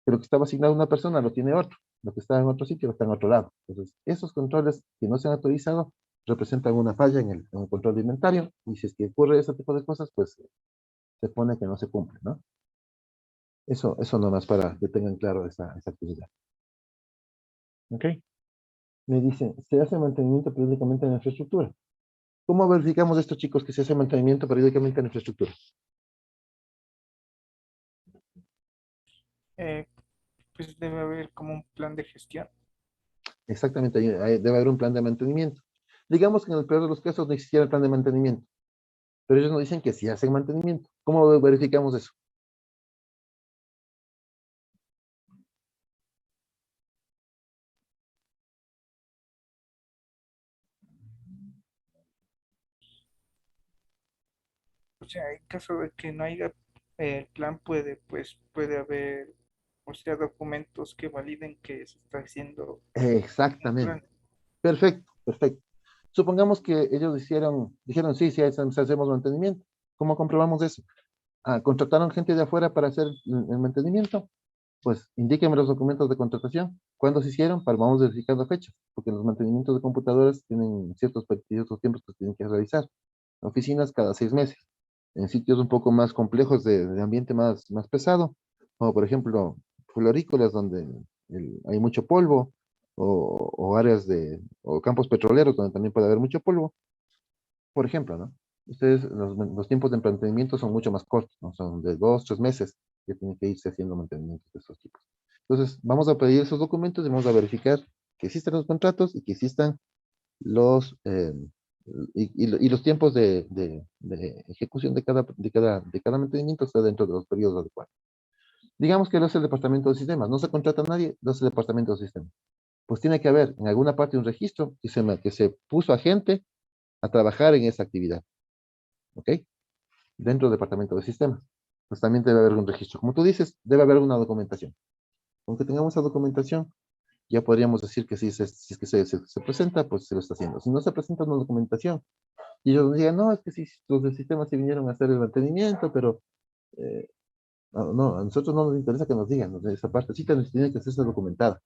Que lo que estaba asignado a una persona lo tiene otro. Lo que está en otro sitio está en otro lado. Entonces, esos controles que no se han autorizado representan una falla en el control de inventario. Y si es que ocurre ese tipo de cosas, pues se pone que no se cumple, ¿no? Eso nomás para que tengan claro esa actividad. ¿Ok? Me dicen, se hace mantenimiento periódicamente en la infraestructura. ¿Cómo verificamos esto, chicos, que se hace mantenimiento periódicamente en la infraestructura? Eh, pues debe haber como un plan de gestión. Exactamente, debe haber un plan de mantenimiento. Digamos que en el peor de los casos no existiera el plan de mantenimiento, pero ellos nos dicen que sí hacen mantenimiento. ¿Cómo verificamos eso? O sea, en caso de que no haya el plan, puede haber, o sea, documentos que validen que se está haciendo un Exactamente. plan. Perfecto, perfecto. Supongamos que ellos dijeron, sí, sí, hacemos mantenimiento. ¿Cómo comprobamos eso? Ah, contrataron gente de afuera para hacer el mantenimiento. Pues indíqueme los documentos de contratación. ¿Cuándo se hicieron? Vamos verificando fechas, porque los mantenimientos de computadoras tienen ciertos tiempos que se tienen que realizar. En oficinas cada 6 meses. En sitios un poco más complejos de ambiente más pesado, como por ejemplo florícolas donde hay mucho polvo, o áreas o campos petroleros donde también puede haber mucho polvo, por ejemplo, ¿no? Los tiempos de mantenimiento son mucho más cortos, ¿no? Son de 2, 3 meses que tienen que irse haciendo mantenimientos de estos tipos. Entonces, vamos a pedir esos documentos y vamos a verificar que existen los contratos y que existan los, y los tiempos de ejecución de cada mantenimiento está dentro de los periodos adecuados. Digamos que lo hace el departamento de sistemas, no se contrata a nadie, lo hace el departamento de sistemas. Pues tiene que haber en alguna parte un registro que se puso a gente a trabajar en esa actividad, ¿ok? Dentro del departamento de sistemas. Pues también debe haber un registro. Como tú dices, debe haber una documentación. Aunque tengamos esa documentación, ya podríamos decir que si es que se presenta, pues se lo está haciendo. Si no se presenta una documentación, y ellos nos digan, no, es que si los del sistema se vinieron a hacer el mantenimiento, pero eh, no, a nosotros no nos interesa que nos digan, esa partecita nos tiene que hacerse documentada.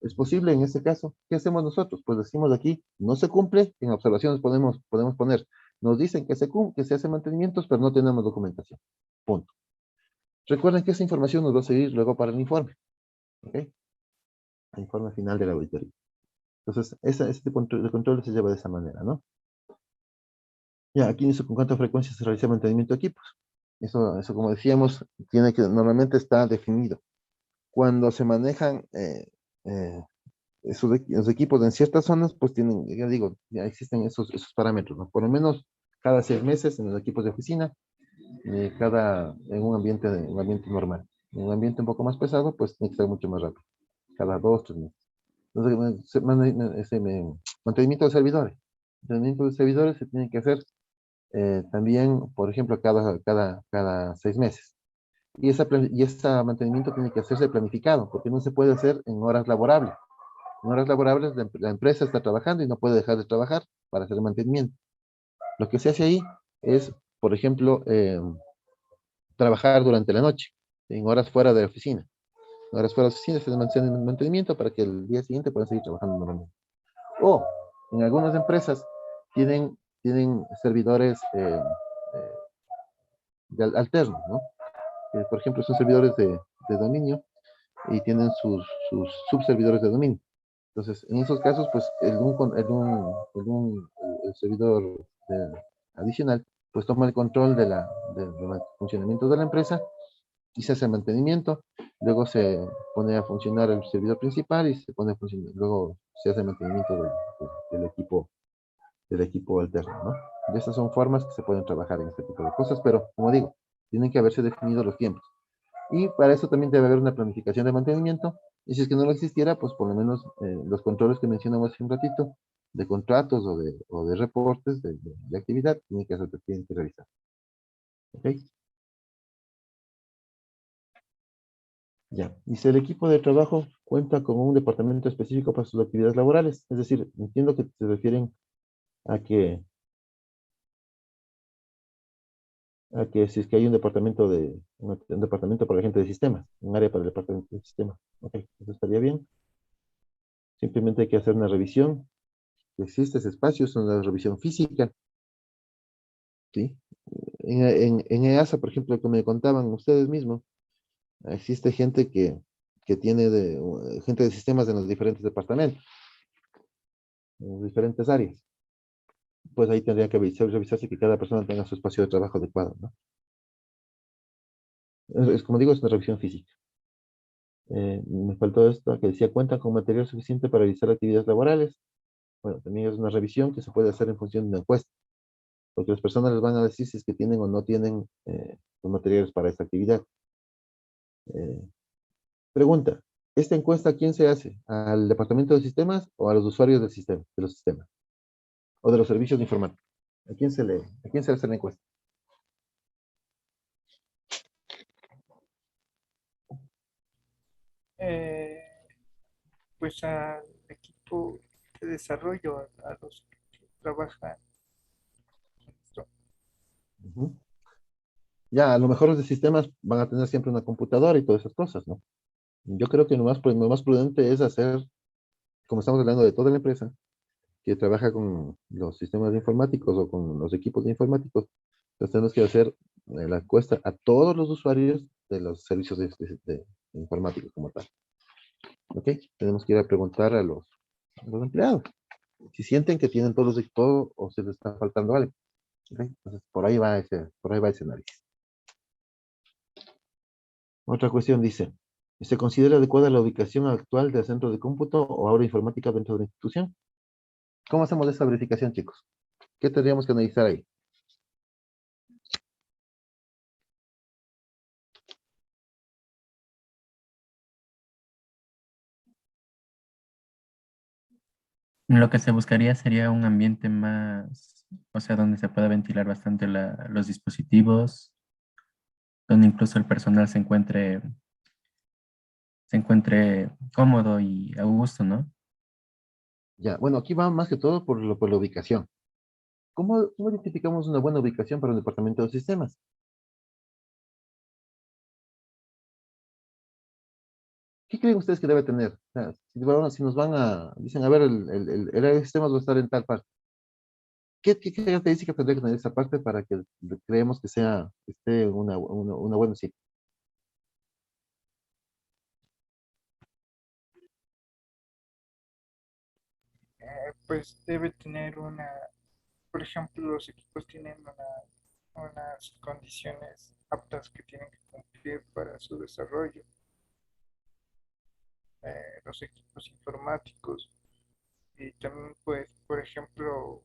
¿Es posible en este caso? ¿Qué hacemos nosotros? Pues decimos aquí, no se cumple, en observaciones podemos poner, Nos dicen que se hacen mantenimientos, pero no tenemos documentación. Punto. Recuerden que esa información nos va a servir luego para el informe. ¿Ok? El informe final de la auditoría. Entonces, ese tipo de control se lleva de esa manera, ¿no? Ya, aquí dice con cuánta frecuencia se realiza mantenimiento de equipos. Eso como decíamos, normalmente está definido. Cuando se manejan los equipos en ciertas zonas, pues tienen, ya digo, ya existen esos parámetros, ¿no? Por lo menos cada 6 meses en los equipos de oficina, en un ambiente normal. En un ambiente un poco más pesado, pues tiene que ser mucho más rápido. Cada 2, 3 meses. Entonces, mantenimiento de servidores. Mantenimiento de servidores se tiene que hacer también, por ejemplo, cada 6 meses. Y ese mantenimiento tiene que hacerse planificado, porque no se puede hacer en horas laborables. En horas laborables la empresa está trabajando y no puede dejar de trabajar para hacer el mantenimiento. Lo que se hace ahí es, por ejemplo, trabajar durante la noche, en horas fuera de la oficina. En horas fuera de la oficina se hace el mantenimiento para que el día siguiente puedan seguir trabajando normalmente. O en algunas empresas tienen servidores alternos, ¿no? Por ejemplo, son servidores de dominio y tienen sus subservidores de dominio. Entonces, en esos casos, pues el servidor adicional, pues toma el control del funcionamiento de la empresa y se hace el mantenimiento. Luego se pone a funcionar el servidor principal y se pone a funcionar, luego se hace el mantenimiento del equipo alterno, ¿no? Y estas son formas que se pueden trabajar en este tipo de cosas, pero como digo, tienen que haberse definido los tiempos. Y para eso también debe haber una planificación de mantenimiento. Y si es que no lo existiera, pues por lo menos los controles que mencionamos hace un ratito, de contratos o de reportes de actividad, tienen que realizar. ¿Ok? Ya. Dice, el equipo de trabajo cuenta con un departamento específico para sus actividades laborales. Es decir, entiendo que se refieren a que si es que hay un departamento para la gente de sistemas, un área para el departamento de sistemas. Ok, eso estaría bien. Simplemente hay que hacer una revisión. Existe ese espacio, es una revisión física, ¿sí? En EASA, por ejemplo, que me contaban ustedes mismos, existe que tiene gente de sistemas en los diferentes departamentos, en las diferentes áreas. Pues ahí tendría que revisarse que cada persona tenga su espacio de trabajo adecuado, ¿no? Como digo, es una revisión física. Me faltó esto, que decía, cuentan con material suficiente para realizar actividades laborales. Bueno, también es una revisión que se puede hacer en función de una encuesta, porque las personas les van a decir si es que tienen o no tienen los materiales para esta actividad. Eh, Pregunta, ¿esta encuesta a quién se hace? ¿Al departamento de sistemas o a los usuarios de los sistemas? ¿O de los servicios de informática? ¿A quién se le hace la encuesta? Eh, pues al equipo de desarrollo, a los que trabajan en esto. Ujú. Ya, a lo mejor los de sistemas van a tener siempre una computadora y todas esas cosas, ¿no? Yo creo que lo más prudente es hacer, como estamos hablando de toda la empresa, que trabaja con los sistemas informáticos o con los equipos de informáticos, entonces tenemos que hacer la encuesta a todos los usuarios de los servicios de informáticos como tal. ¿Ok? Tenemos que ir a preguntar a los empleados si sienten que tienen todos los todo o se les está faltando algo. ¿Ok? Entonces, por ahí va ese análisis. Otra cuestión dice, ¿se considera adecuada la ubicación actual del centro de cómputo o aula informática dentro de la institución? ¿Cómo hacemos esa verificación, chicos? ¿Qué tendríamos que analizar ahí? Lo que se buscaría sería un ambiente más, o sea, donde se pueda ventilar bastante los dispositivos, donde incluso el personal se encuentre cómodo y a gusto, ¿no? Ya, bueno, aquí va más que todo por la ubicación. ¿Cómo identificamos una buena ubicación para un departamento de sistemas? ¿Qué creen ustedes que debe tener? O sea, si nos van dicen, a ver, el área de sistemas va a estar en tal parte. ¿Qué características tendría que tener esa parte para que creemos que esté en una buena sitio? Pues debe tener por ejemplo, los equipos tienen unas condiciones aptas que tienen que cumplir para su desarrollo. Los equipos informáticos y también, pues, por ejemplo,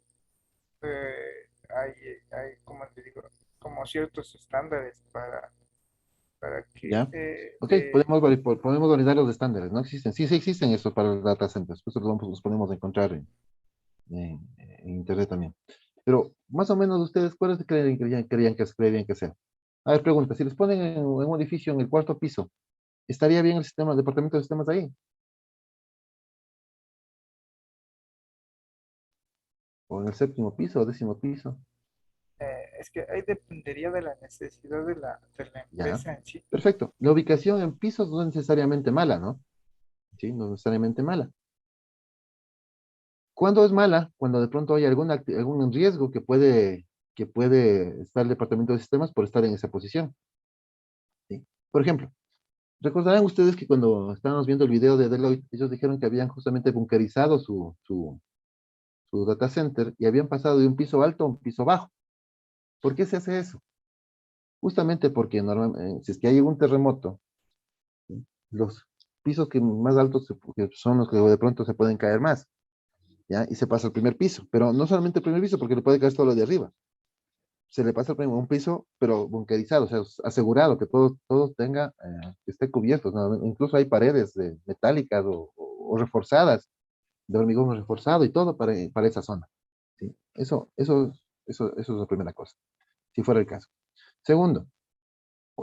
hay, como te digo, como ciertos estándares para que ¿Ya? Ok, podemos validar los estándares, ¿no? Existen, sí, sí existen estos para los data centers, pues los podemos encontrar en internet también. Pero, más o menos, ¿ustedes cuáles creían que sea? A ver, pregunta, si les ponen en un edificio en el cuarto piso, ¿estaría bien el departamento de sistemas ahí? ¿O en el séptimo piso o décimo piso? es que ahí dependería de la necesidad de la Ya, empresa en sí. perfecto. La ubicación en pisos no es necesariamente mala, ¿no? Sí, no es necesariamente mala. ¿Cuándo es mala? Cuando de pronto hay algún riesgo que puede estar el departamento de sistemas por estar en esa posición. ¿Sí? Por ejemplo, recordarán ustedes que cuando estábamos viendo el video de Deloitte, ellos dijeron que habían justamente bunkerizado su data center y habían pasado de un piso alto a un piso bajo. ¿Por qué se hace eso? Justamente porque si es que hay un terremoto, ¿sí? Los pisos más altos que son los que de pronto se pueden caer más, ¿ya? Y se pasa al primer piso, pero no solamente el primer piso, porque le puede caer todo lo de arriba. Se le pasa al un piso, pero bunkerizado, o sea, asegurado que todo que esté cubierto, ¿no? Incluso hay paredes metálicas o reforzadas, de hormigón reforzado y todo para esa zona. ¿Sí? Eso es la primera cosa, si fuera el caso. Segundo,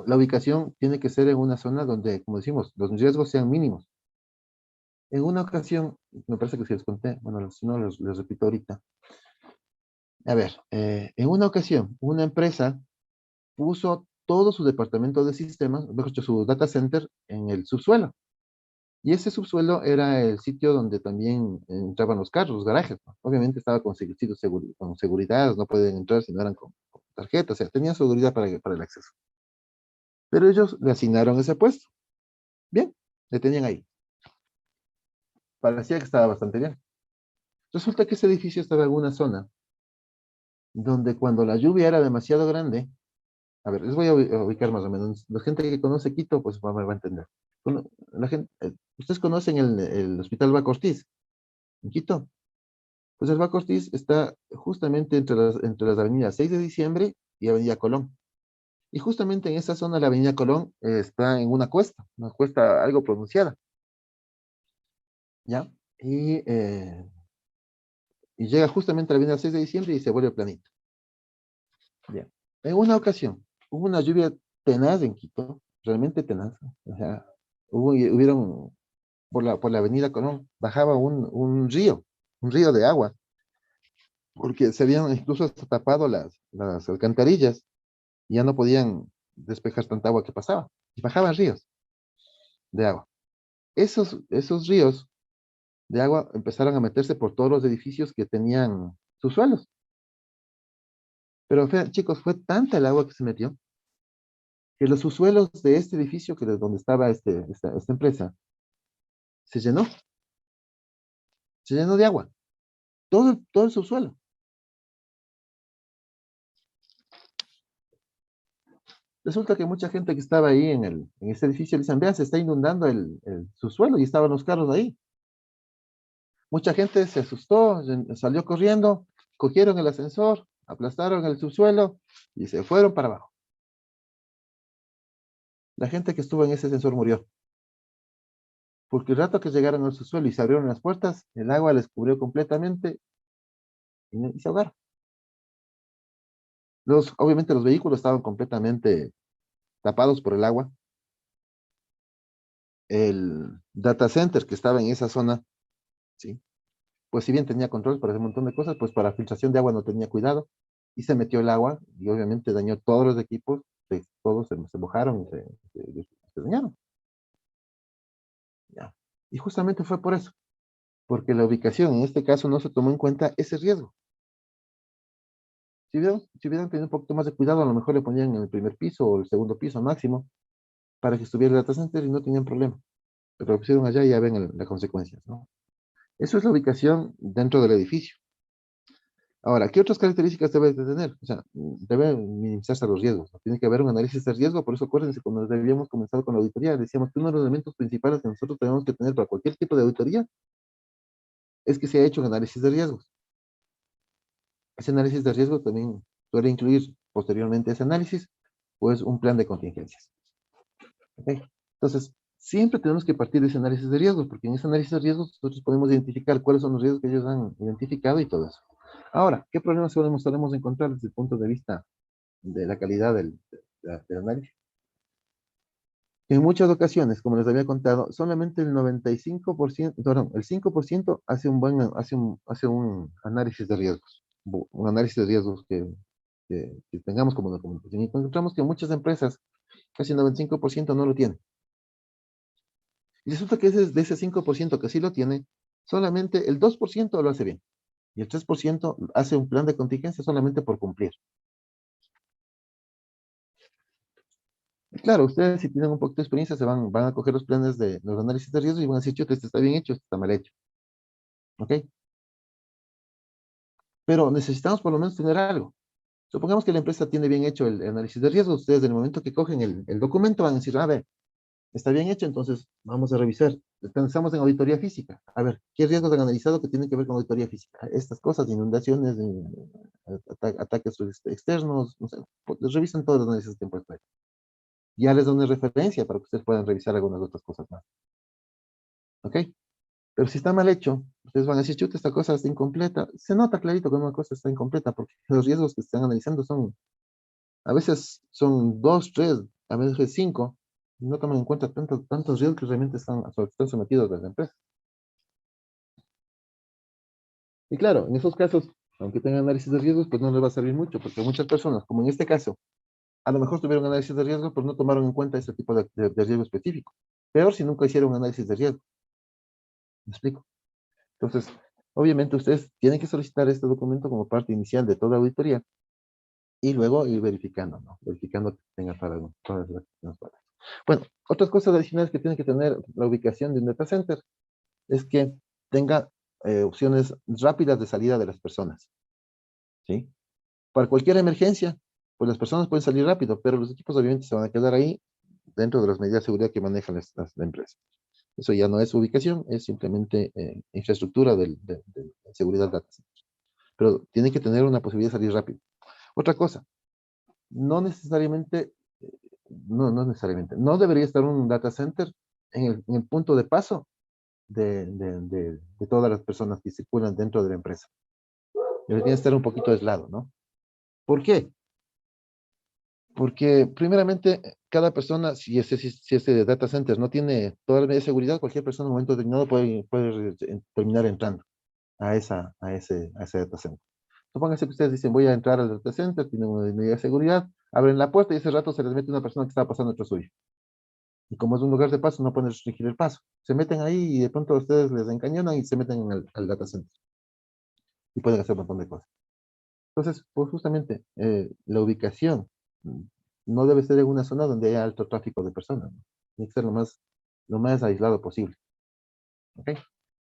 la ubicación tiene que ser en una zona donde, como decimos, los riesgos sean mínimos. En una ocasión, me parece que si les conté, bueno, si no, les repito ahorita. A ver, en una ocasión, una empresa puso todo su departamento de sistemas, mejor dicho, su data center en el subsuelo. Y ese subsuelo era el sitio donde también entraban los carros, los garajes, ¿no? Obviamente estaba con seguridad, no pueden entrar si no eran con tarjeta, o sea, tenían seguridad para el acceso. Pero ellos le asignaron ese puesto. Bien, le tenían ahí. Parecía que estaba bastante bien. Resulta que ese edificio estaba en una zona donde cuando la lluvia era demasiado grande, a ver, les voy a ubicar más o menos. La gente que conoce Quito, pues va a entender. ¿Ustedes conocen el Hospital Baco Ortiz en Quito? Pues el Baco Ortiz está justamente entre las avenidas 6 de diciembre y Avenida Colón. Y justamente en esa zona, la Avenida Colón está en una cuesta algo pronunciada, ¿ya? Y llega justamente a la Avenida 6 de diciembre y se vuelve planito. Bien. En una ocasión, hubo una lluvia tenaz en Quito, realmente tenaz. O sea, hubieron, por la Avenida Colón, bajaba un río de agua, porque se habían incluso hasta tapado las alcantarillas, y ya no podían despejar tanta agua que pasaba. Y bajaban ríos de agua. Esos ríos de agua empezaron a meterse por todos los edificios que tenían sus suelos. Pero chicos, fue tanta el agua que se metió que los subsuelos de este edificio, que es donde estaba esta empresa, se llenó de agua, todo el subsuelo. Resulta que mucha gente que estaba ahí en ese edificio le dicen, vean, se está inundando el subsuelo y estaban los carros ahí. Mucha gente se asustó, salió corriendo, cogieron el ascensor, aplastaron el subsuelo y se fueron para abajo. La gente que estuvo en ese ascensor murió, porque el rato que llegaron al subsuelo y se abrieron las puertas, el agua les cubrió completamente y se ahogaron. Obviamente los vehículos estaban completamente tapados por el agua. El data center que estaba en esa zona, ¿sí? Pues si bien tenía control para ese montón de cosas, pues para filtración de agua no tenía cuidado y se metió el agua y obviamente dañó todos los equipos, todos se mojaron y se dañaron. ¿Ya? Y justamente fue por eso, porque la ubicación en este caso no se tomó en cuenta ese riesgo. Si hubieran tenido un poquito más de cuidado, a lo mejor le ponían en el primer piso o el segundo piso máximo para que estuviera el data center y no tenían problema. Pero lo pusieron allá y ya ven las consecuencias, ¿no? Eso es la ubicación dentro del edificio. Ahora, ¿qué otras características debe de tener? O sea, debe minimizarse los riesgos, ¿no? Tiene que haber un análisis de riesgo, por eso acuérdense, cuando habíamos comenzado con la auditoría, decíamos que uno de los elementos principales que nosotros tenemos que tener para cualquier tipo de auditoría es que se ha hecho un análisis de riesgos. Ese análisis de riesgo también puede incluir posteriormente a ese análisis, pues un plan de contingencias. ¿Ok? Entonces, siempre tenemos que partir de ese análisis de riesgos, porque en ese análisis de riesgos nosotros podemos identificar cuáles son los riesgos que ellos han identificado y todo eso. Ahora, ¿qué problemas solemos encontrar desde el punto de vista de la calidad del análisis? En muchas ocasiones, como les había contado, solamente el 95%, perdón, el 5% hace un análisis de riesgos, un análisis de riesgos que tengamos como documentación. Y encontramos que muchas empresas, casi el 95% no lo tienen. Y resulta que de ese 5% que sí lo tiene, solamente el 2% lo hace bien. Y el 3% hace un plan de contingencia solamente por cumplir. Y claro, ustedes si tienen un poquito de experiencia se van a coger los planes de los análisis de riesgo y van a decir, chuta, este está bien hecho, este está mal hecho. ¿Ok? Pero necesitamos por lo menos tener algo. Supongamos que la empresa tiene bien hecho el análisis de riesgo. Ustedes en el momento que cogen el documento van a decir, a ver, está bien hecho, entonces vamos a revisar. Pensamos en auditoría física. A ver, ¿qué riesgos han analizado que tienen que ver con auditoría física? Estas cosas, inundaciones, ataques externos, no sé, pues, revisan todos los análisis de tiempo después. Ya les doy una referencia para que ustedes puedan revisar algunas otras cosas más. ¿Ok? Pero si está mal hecho, ustedes van a decir, chuta, esta cosa está incompleta. Se nota clarito que una cosa está incompleta porque los riesgos que están analizando a veces son 2, 3, a veces 5. No toman en cuenta tantos riesgos que realmente están sometidos a las empresas. Y claro, en esos casos, aunque tengan análisis de riesgos, pues no les va a servir mucho, porque muchas personas, como en este caso, a lo mejor tuvieron análisis de riesgo, pero no tomaron en cuenta ese tipo de riesgo específico. Peor si nunca hicieron un análisis de riesgo. ¿Me explico? Entonces, obviamente ustedes tienen que solicitar este documento como parte inicial de toda auditoría y luego ir verificando, ¿no? Verificando que tenga todas las cuestiones. Bueno, otras cosas adicionales que tiene que tener la ubicación de un data center es que tenga opciones rápidas de salida de las personas, ¿sí? Para cualquier emergencia, pues las personas pueden salir rápido, pero los equipos obviamente se van a quedar ahí dentro de las medidas de seguridad que manejan las empresas. Eso ya no es ubicación, es simplemente infraestructura de seguridad data center. Pero tiene que tener una posibilidad de salir rápido. Otra cosa, no necesariamente, no necesariamente, no debería estar un data center en el punto de paso de todas las personas que circulan dentro de la empresa. Debería estar un poquito aislado, ¿no? ¿Por qué? Porque primeramente, cada persona, si ese data center no tiene toda la medida de seguridad, cualquier persona en un momento determinado puede terminar entrando a ese data center. Supónganse que ustedes dicen, voy a entrar al data center, tienen una medida de seguridad, abren la puerta y ese rato se les mete una persona que está pasando entre suyo. Y como es un lugar de paso, no pueden restringir el paso. Se meten ahí y de pronto a ustedes les encañonan y se meten al data center. Y pueden hacer un montón de cosas. Entonces, pues justamente, la ubicación no debe ser en una zona donde haya alto tráfico de personas, ¿no? Tiene que ser lo más aislado posible. ¿Ok?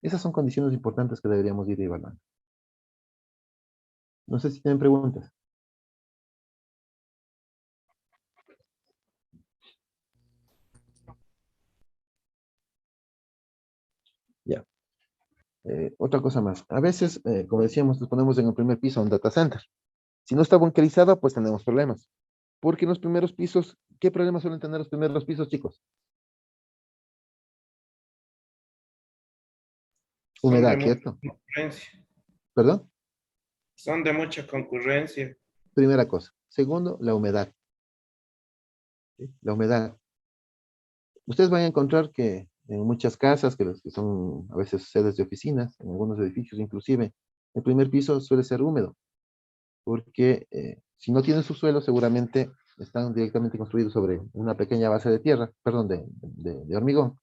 Esas son condiciones importantes que deberíamos ir evaluando. No sé si tienen preguntas. Ya. Otra cosa más. A veces, como decíamos, nos ponemos en el primer piso un data center. Si no está bunkerizado, pues tenemos problemas. Porque en los primeros pisos, ¿qué problemas suelen tener los primeros pisos, chicos? Son de Humedad, mucha ¿cierto? concurrencia. ¿Perdón? Son de mucha concurrencia. Primera cosa. Segundo, la humedad. ¿Sí? La humedad. Ustedes van a encontrar que en muchas casas, que son a veces sedes de oficinas, en algunos edificios inclusive, el primer piso suele ser húmedo, porque si no tienen subsuelo, seguramente están directamente construidos sobre una pequeña base de tierra, perdón, de hormigón,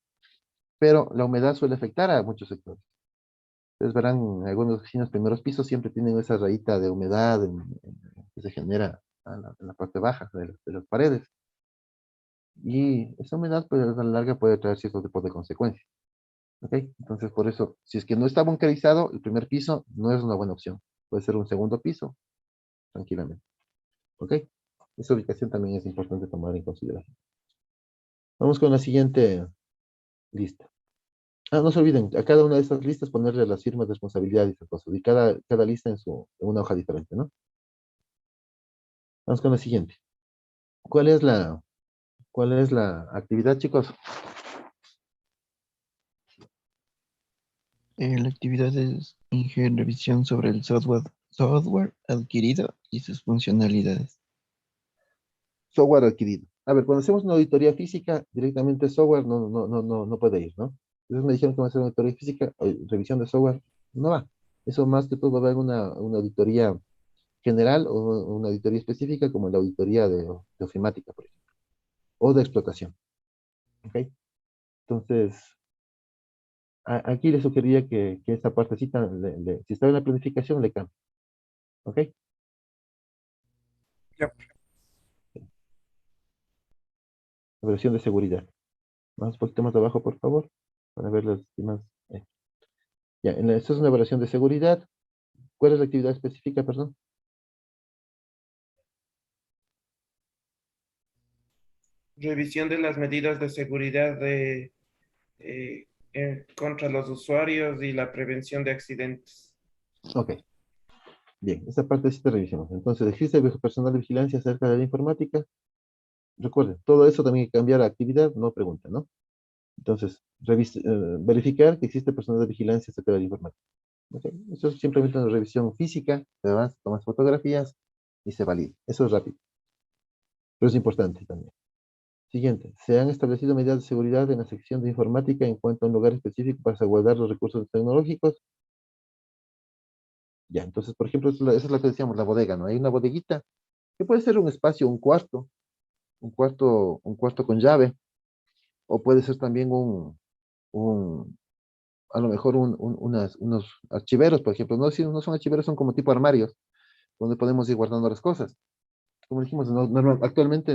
pero la humedad suele afectar a muchos sectores. Ustedes verán, en algunas oficinas, primeros pisos siempre tienen esa rayita de humedad que se genera en la parte baja de las paredes. Y esa humedad, pues, a la larga puede traer ciertos tipos de consecuencias. ¿Ok? Entonces, por eso, si es que no está bunkerizado, el primer piso no es una buena opción. Puede ser un segundo piso, tranquilamente. ¿Ok? Esa ubicación también es importante tomar en consideración. Vamos con la siguiente lista. Ah, no se olviden, a cada una de estas listas ponerle las firmas de responsabilidad y esas cosas. Y cada lista en una hoja diferente, ¿no? Vamos con la siguiente. ¿Cuál es la actividad, chicos? La actividad es revisión sobre el software adquirido y sus funcionalidades. Software adquirido. A ver, cuando hacemos una auditoría física, directamente software no puede ir, ¿no? Entonces me dijeron que va a hacer una auditoría física, revisión de software, no va. Eso más que todo va a haber una auditoría general o una auditoría específica, como la auditoría de ofimática, por ejemplo, o de explotación. ¿Ok? Entonces, aquí le sugeriría que esta partecita, si está en la planificación, le cambie. ¿Ok? Ya. Evaluación de seguridad. Más un poquito más abajo, por favor, para ver las demás. Ya, esto es una evaluación de seguridad. ¿Cuál es la actividad específica, perdón? Revisión de las medidas de seguridad contra los usuarios y la prevención de accidentes. Ok, bien, esta parte sí te revisamos. Entonces, existe personal de vigilancia acerca de la informática. Recuerden, todo eso también hay que cambiar a actividad, no pregunta, ¿no? Entonces, verificar que existe personal de vigilancia acerca de la informática. Ok, eso es simplemente una revisión física, se avanza, tomas fotografías y se valida. Eso es rápido, pero es importante también. Siguiente, se han establecido medidas de seguridad en la sección de informática en cuanto a un lugar específico para salvaguardar los recursos tecnológicos. Ya, entonces, por ejemplo, eso es lo que decíamos, la bodega, ¿no? Hay una bodeguita que puede ser un espacio, un cuarto con llave, o puede ser también a lo mejor unos archiveros, por ejemplo. No, si no son archiveros, son como tipo armarios, donde podemos ir guardando las cosas. Como dijimos, actualmente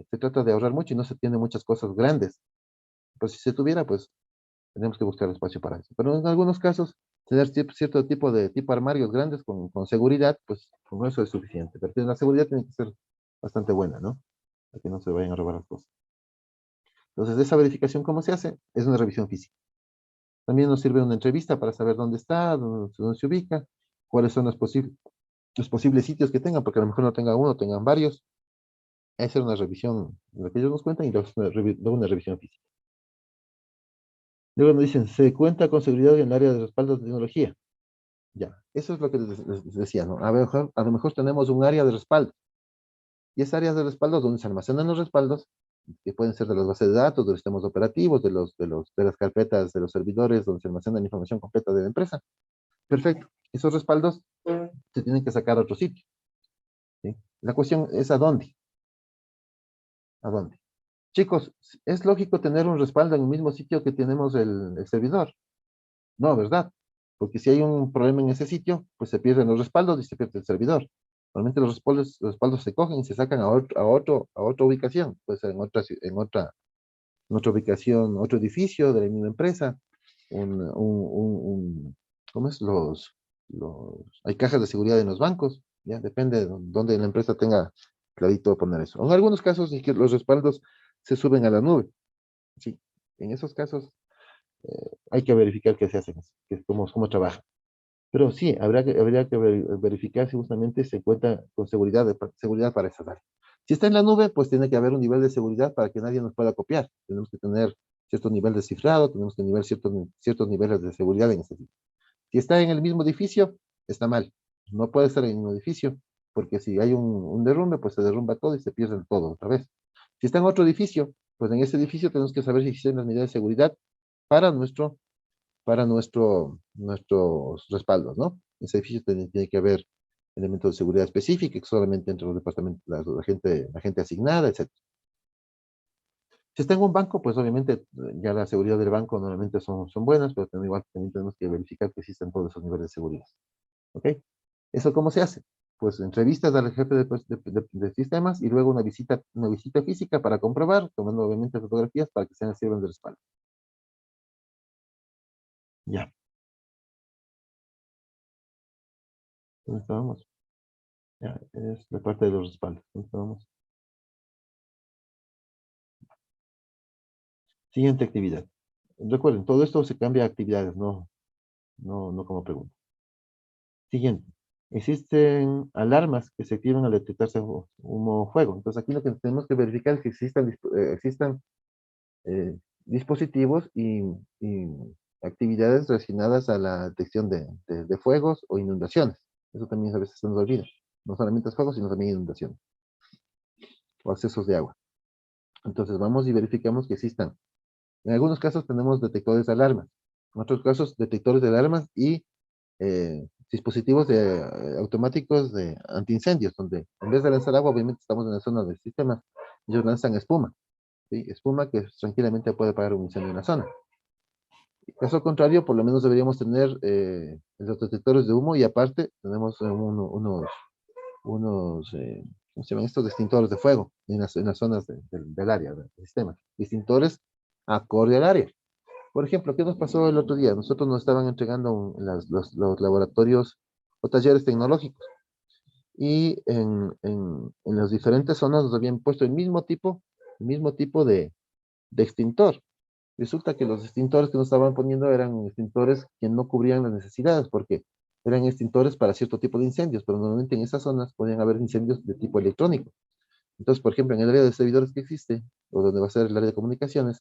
se trata de ahorrar mucho y no se tiene muchas cosas grandes. Pero si se tuviera, pues tenemos que buscar espacio para eso. Pero en algunos casos, tener cierto tipo armarios grandes con seguridad, pues con eso es suficiente. Pero la seguridad tiene que ser bastante buena, ¿no? Para que no se vayan a robar las cosas. Entonces, esa verificación, ¿cómo se hace? Es una revisión física. También nos sirve una entrevista para saber dónde está, dónde se ubica, cuáles son los posibles sitios que tengan, porque a lo mejor no tengan uno, tengan varios. Esa es una revisión de lo que ellos nos cuentan y luego una revisión física. Luego nos dicen, se cuenta con seguridad en el área de respaldo de tecnología. Ya, eso es lo que les decía, ¿no? A lo mejor tenemos un área de respaldo. Y esa área de respaldo donde se almacenan los respaldos, que pueden ser de las bases de datos, de los sistemas operativos, de las carpetas, de los servidores, donde se almacena la información completa de la empresa. Perfecto. Esos respaldos se tienen que sacar a otro sitio. ¿Sí? La cuestión es ¿a dónde? ¿A dónde? Chicos, ¿es lógico tener un respaldo en el mismo sitio que tenemos el servidor? No, ¿verdad? Porque si hay un problema en ese sitio, pues se pierden los respaldos y se pierde el servidor. Normalmente los respaldos se cogen y se sacan a otra ubicación, puede ser en otra ubicación, otro edificio de la misma empresa, ¿cómo es? Hay cajas de seguridad en los bancos, ya depende de dónde la empresa tenga clarito poner eso. En algunos casos es que los respaldos se suben a la nube, sí, en esos casos hay que verificar qué se hace, cómo trabaja. Pero sí, habría que verificar si justamente se cuenta con seguridad para esa área. Si está en la nube, pues tiene que haber un nivel de seguridad para que nadie nos pueda copiar. Tenemos que tener cierto nivel de cifrado, tenemos que tener ciertos niveles de seguridad en ese sitio. Si está en el mismo edificio, está mal. No puede estar en un edificio, porque si hay un derrumbe, pues se derrumba todo y se pierde todo otra vez. Si está en otro edificio, pues en ese edificio tenemos que saber si existen las medidas de seguridad para nuestros respaldos, ¿no? En ese edificio tiene que haber elementos de seguridad específicos, solamente entre los departamentos, la gente asignada, etc. Si está en un banco, pues obviamente ya la seguridad del banco normalmente son buenas, pero también, igual también tenemos que verificar que existen todos esos niveles de seguridad. ¿Ok? ¿Eso cómo se hace? Pues entrevistas al jefe de sistemas y luego una visita física para comprobar, tomando obviamente fotografías para que sean sirvan de respaldo. Ya. ¿Dónde estábamos? Ya, es la parte de los respaldos. ¿Dónde estábamos? Siguiente actividad. Recuerden, todo esto se cambia a actividades, no como pregunta. Siguiente. Existen alarmas que se activan al detectarse humo o fuego. Entonces aquí lo que tenemos que verificar es que existan dispositivos y actividades relacionadas a la detección de fuegos o inundaciones. Eso también a veces se nos olvida. No solamente es fuego, sino también inundaciones o accesos de agua. Entonces vamos y verificamos que existan. En algunos casos tenemos detectores de alarmas. En otros casos, detectores de alarmas y dispositivos automáticos de antiincendios, donde en vez de lanzar agua, obviamente estamos en la zona del sistema, ellos lanzan espuma, ¿sí? Espuma que tranquilamente puede apagar un incendio en la zona. En caso contrario, por lo menos deberíamos tener los detectores de humo y aparte tenemos ¿cómo se llaman estos? Extintores de fuego en las zonas del área, del sistema. Extintores acorde al área. Por ejemplo, ¿qué nos pasó el otro día? Nosotros nos estaban entregando los laboratorios o talleres tecnológicos y en las diferentes zonas nos habían puesto el mismo tipo de extintor. Resulta que los extintores que nos estaban poniendo eran extintores que no cubrían las necesidades porque eran extintores para cierto tipo de incendios, pero normalmente en esas zonas podían haber incendios de tipo electrónico. Entonces, por ejemplo, en el área de servidores que existe, o donde va a ser el área de comunicaciones,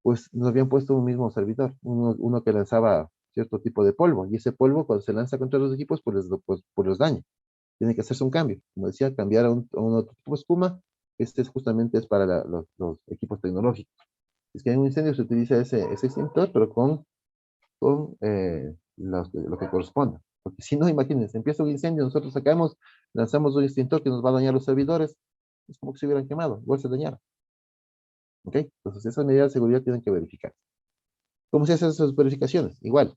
pues nos habían puesto un mismo servidor, uno que lanzaba cierto tipo de polvo, y ese polvo cuando se lanza contra los equipos, pues los daña. Tiene que hacerse un cambio. Como decía, cambiar a un otro tipo de espuma, justamente es para los equipos tecnológicos. Es que en un incendio se utiliza ese extintor, pero con lo que corresponda. Porque si no, imagínense, empieza un incendio, nosotros lanzamos un extintor que nos va a dañar los servidores, es como que se hubieran quemado, igual se dañaron. ¿Ok? Entonces esas medidas de seguridad tienen que verificar. ¿Cómo se hacen esas verificaciones? Igual,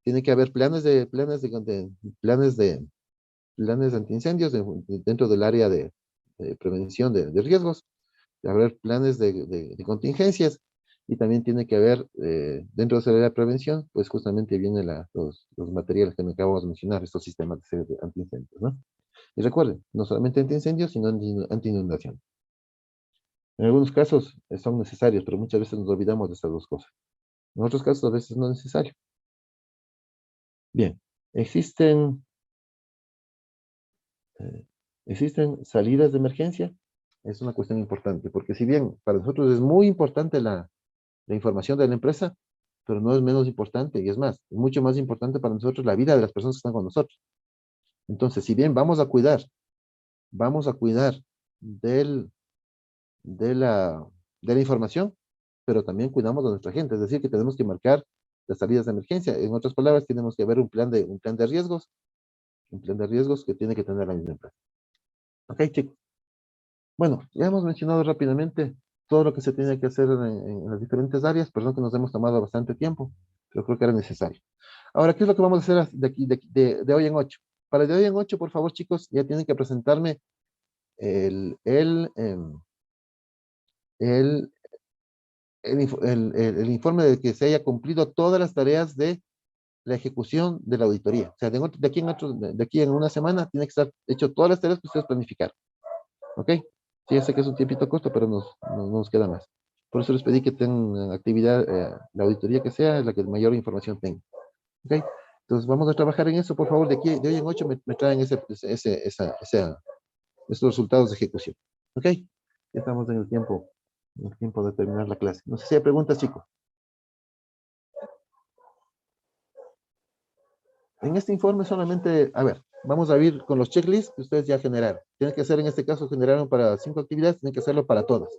tiene que haber planes de antiincendios dentro del área de prevención de riesgos, de haber planes de contingencias, y también tiene que haber, dentro de esa área de prevención, pues justamente vienen los materiales que me acabo de mencionar, estos sistemas de antiincendios, ¿no? Y recuerden, no solamente antiincendios, sino anti-inundación. En algunos casos son necesarios, pero muchas veces nos olvidamos de estas dos cosas. En otros casos a veces no es necesario. Bien, existen, existen salidas de emergencia. Es una cuestión importante, porque si bien para nosotros es muy importante la información de la empresa, pero no es menos importante, y es más, es mucho más importante para nosotros la vida de las personas que están con nosotros. Entonces, si bien vamos a cuidar del, de la información, pero también cuidamos de nuestra gente, es decir, que tenemos que marcar las salidas de emergencia. En otras palabras, tenemos que haber un plan de riesgos, que tiene que tener la misma empresa. Ok, chicos. Bueno, ya hemos mencionado rápidamente todo lo que se tiene que hacer en las diferentes áreas. Perdón que nos hemos tomado bastante tiempo, pero creo que era necesario. Ahora, ¿qué es lo que vamos a hacer de hoy en 8? Para de hoy en 8, por favor, chicos, ya tienen que presentarme el, el informe de que se haya cumplido todas las tareas de la ejecución de la auditoría. O sea, de aquí en una semana tiene que estar hecho todas las tareas que ustedes planificaron. ¿Ok? Sí, ya sé que es un tiempito corto, pero no nos queda más. Por eso les pedí que tengan actividad, la auditoría que sea, la que mayor información tenga. ¿Ok? Entonces vamos a trabajar en eso, por favor, de hoy en 8 me traen esos resultados de ejecución. ¿Ok? Ya estamos en el tiempo de terminar la clase. No sé si hay preguntas, chicos. En este informe solamente, a ver, vamos a ir con los checklists que ustedes ya generaron. Tienen que hacer, en este caso, generaron para 5 actividades, tienen que hacerlo para todas.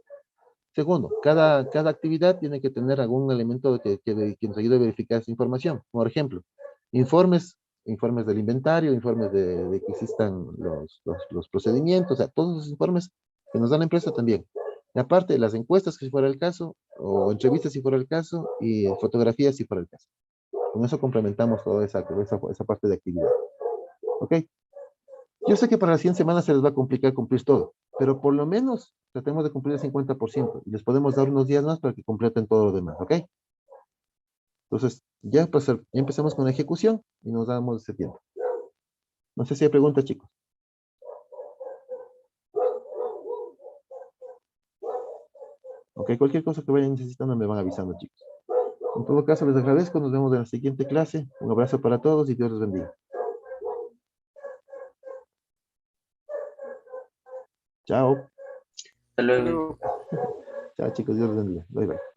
Segundo, cada actividad tiene que tener algún elemento que nos ayude a verificar esa información. Por ejemplo, informes del inventario, informes de que existan los procedimientos, o sea, todos los informes que nos da la empresa también. Y aparte, las encuestas, si fuera el caso, o entrevistas, si fuera el caso, y fotografías, si fuera el caso. Con eso complementamos toda esa parte de actividad. ¿Ok? Yo sé que para las 100 semanas se les va a complicar cumplir todo, pero por lo menos tratemos de cumplir el 50% y les podemos dar unos días más para que completen todo lo demás, ¿ok? Entonces, ya, pues, ya empezamos con la ejecución y nos damos ese tiempo. No sé si hay preguntas, chicos. Ok, cualquier cosa que vayan necesitando me van avisando, chicos. En todo caso, les agradezco. Nos vemos en la siguiente clase. Un abrazo para todos y Dios les bendiga. Chao. Hasta luego. Luego, Chao, chicos. Dios les bendiga. Bye, bye.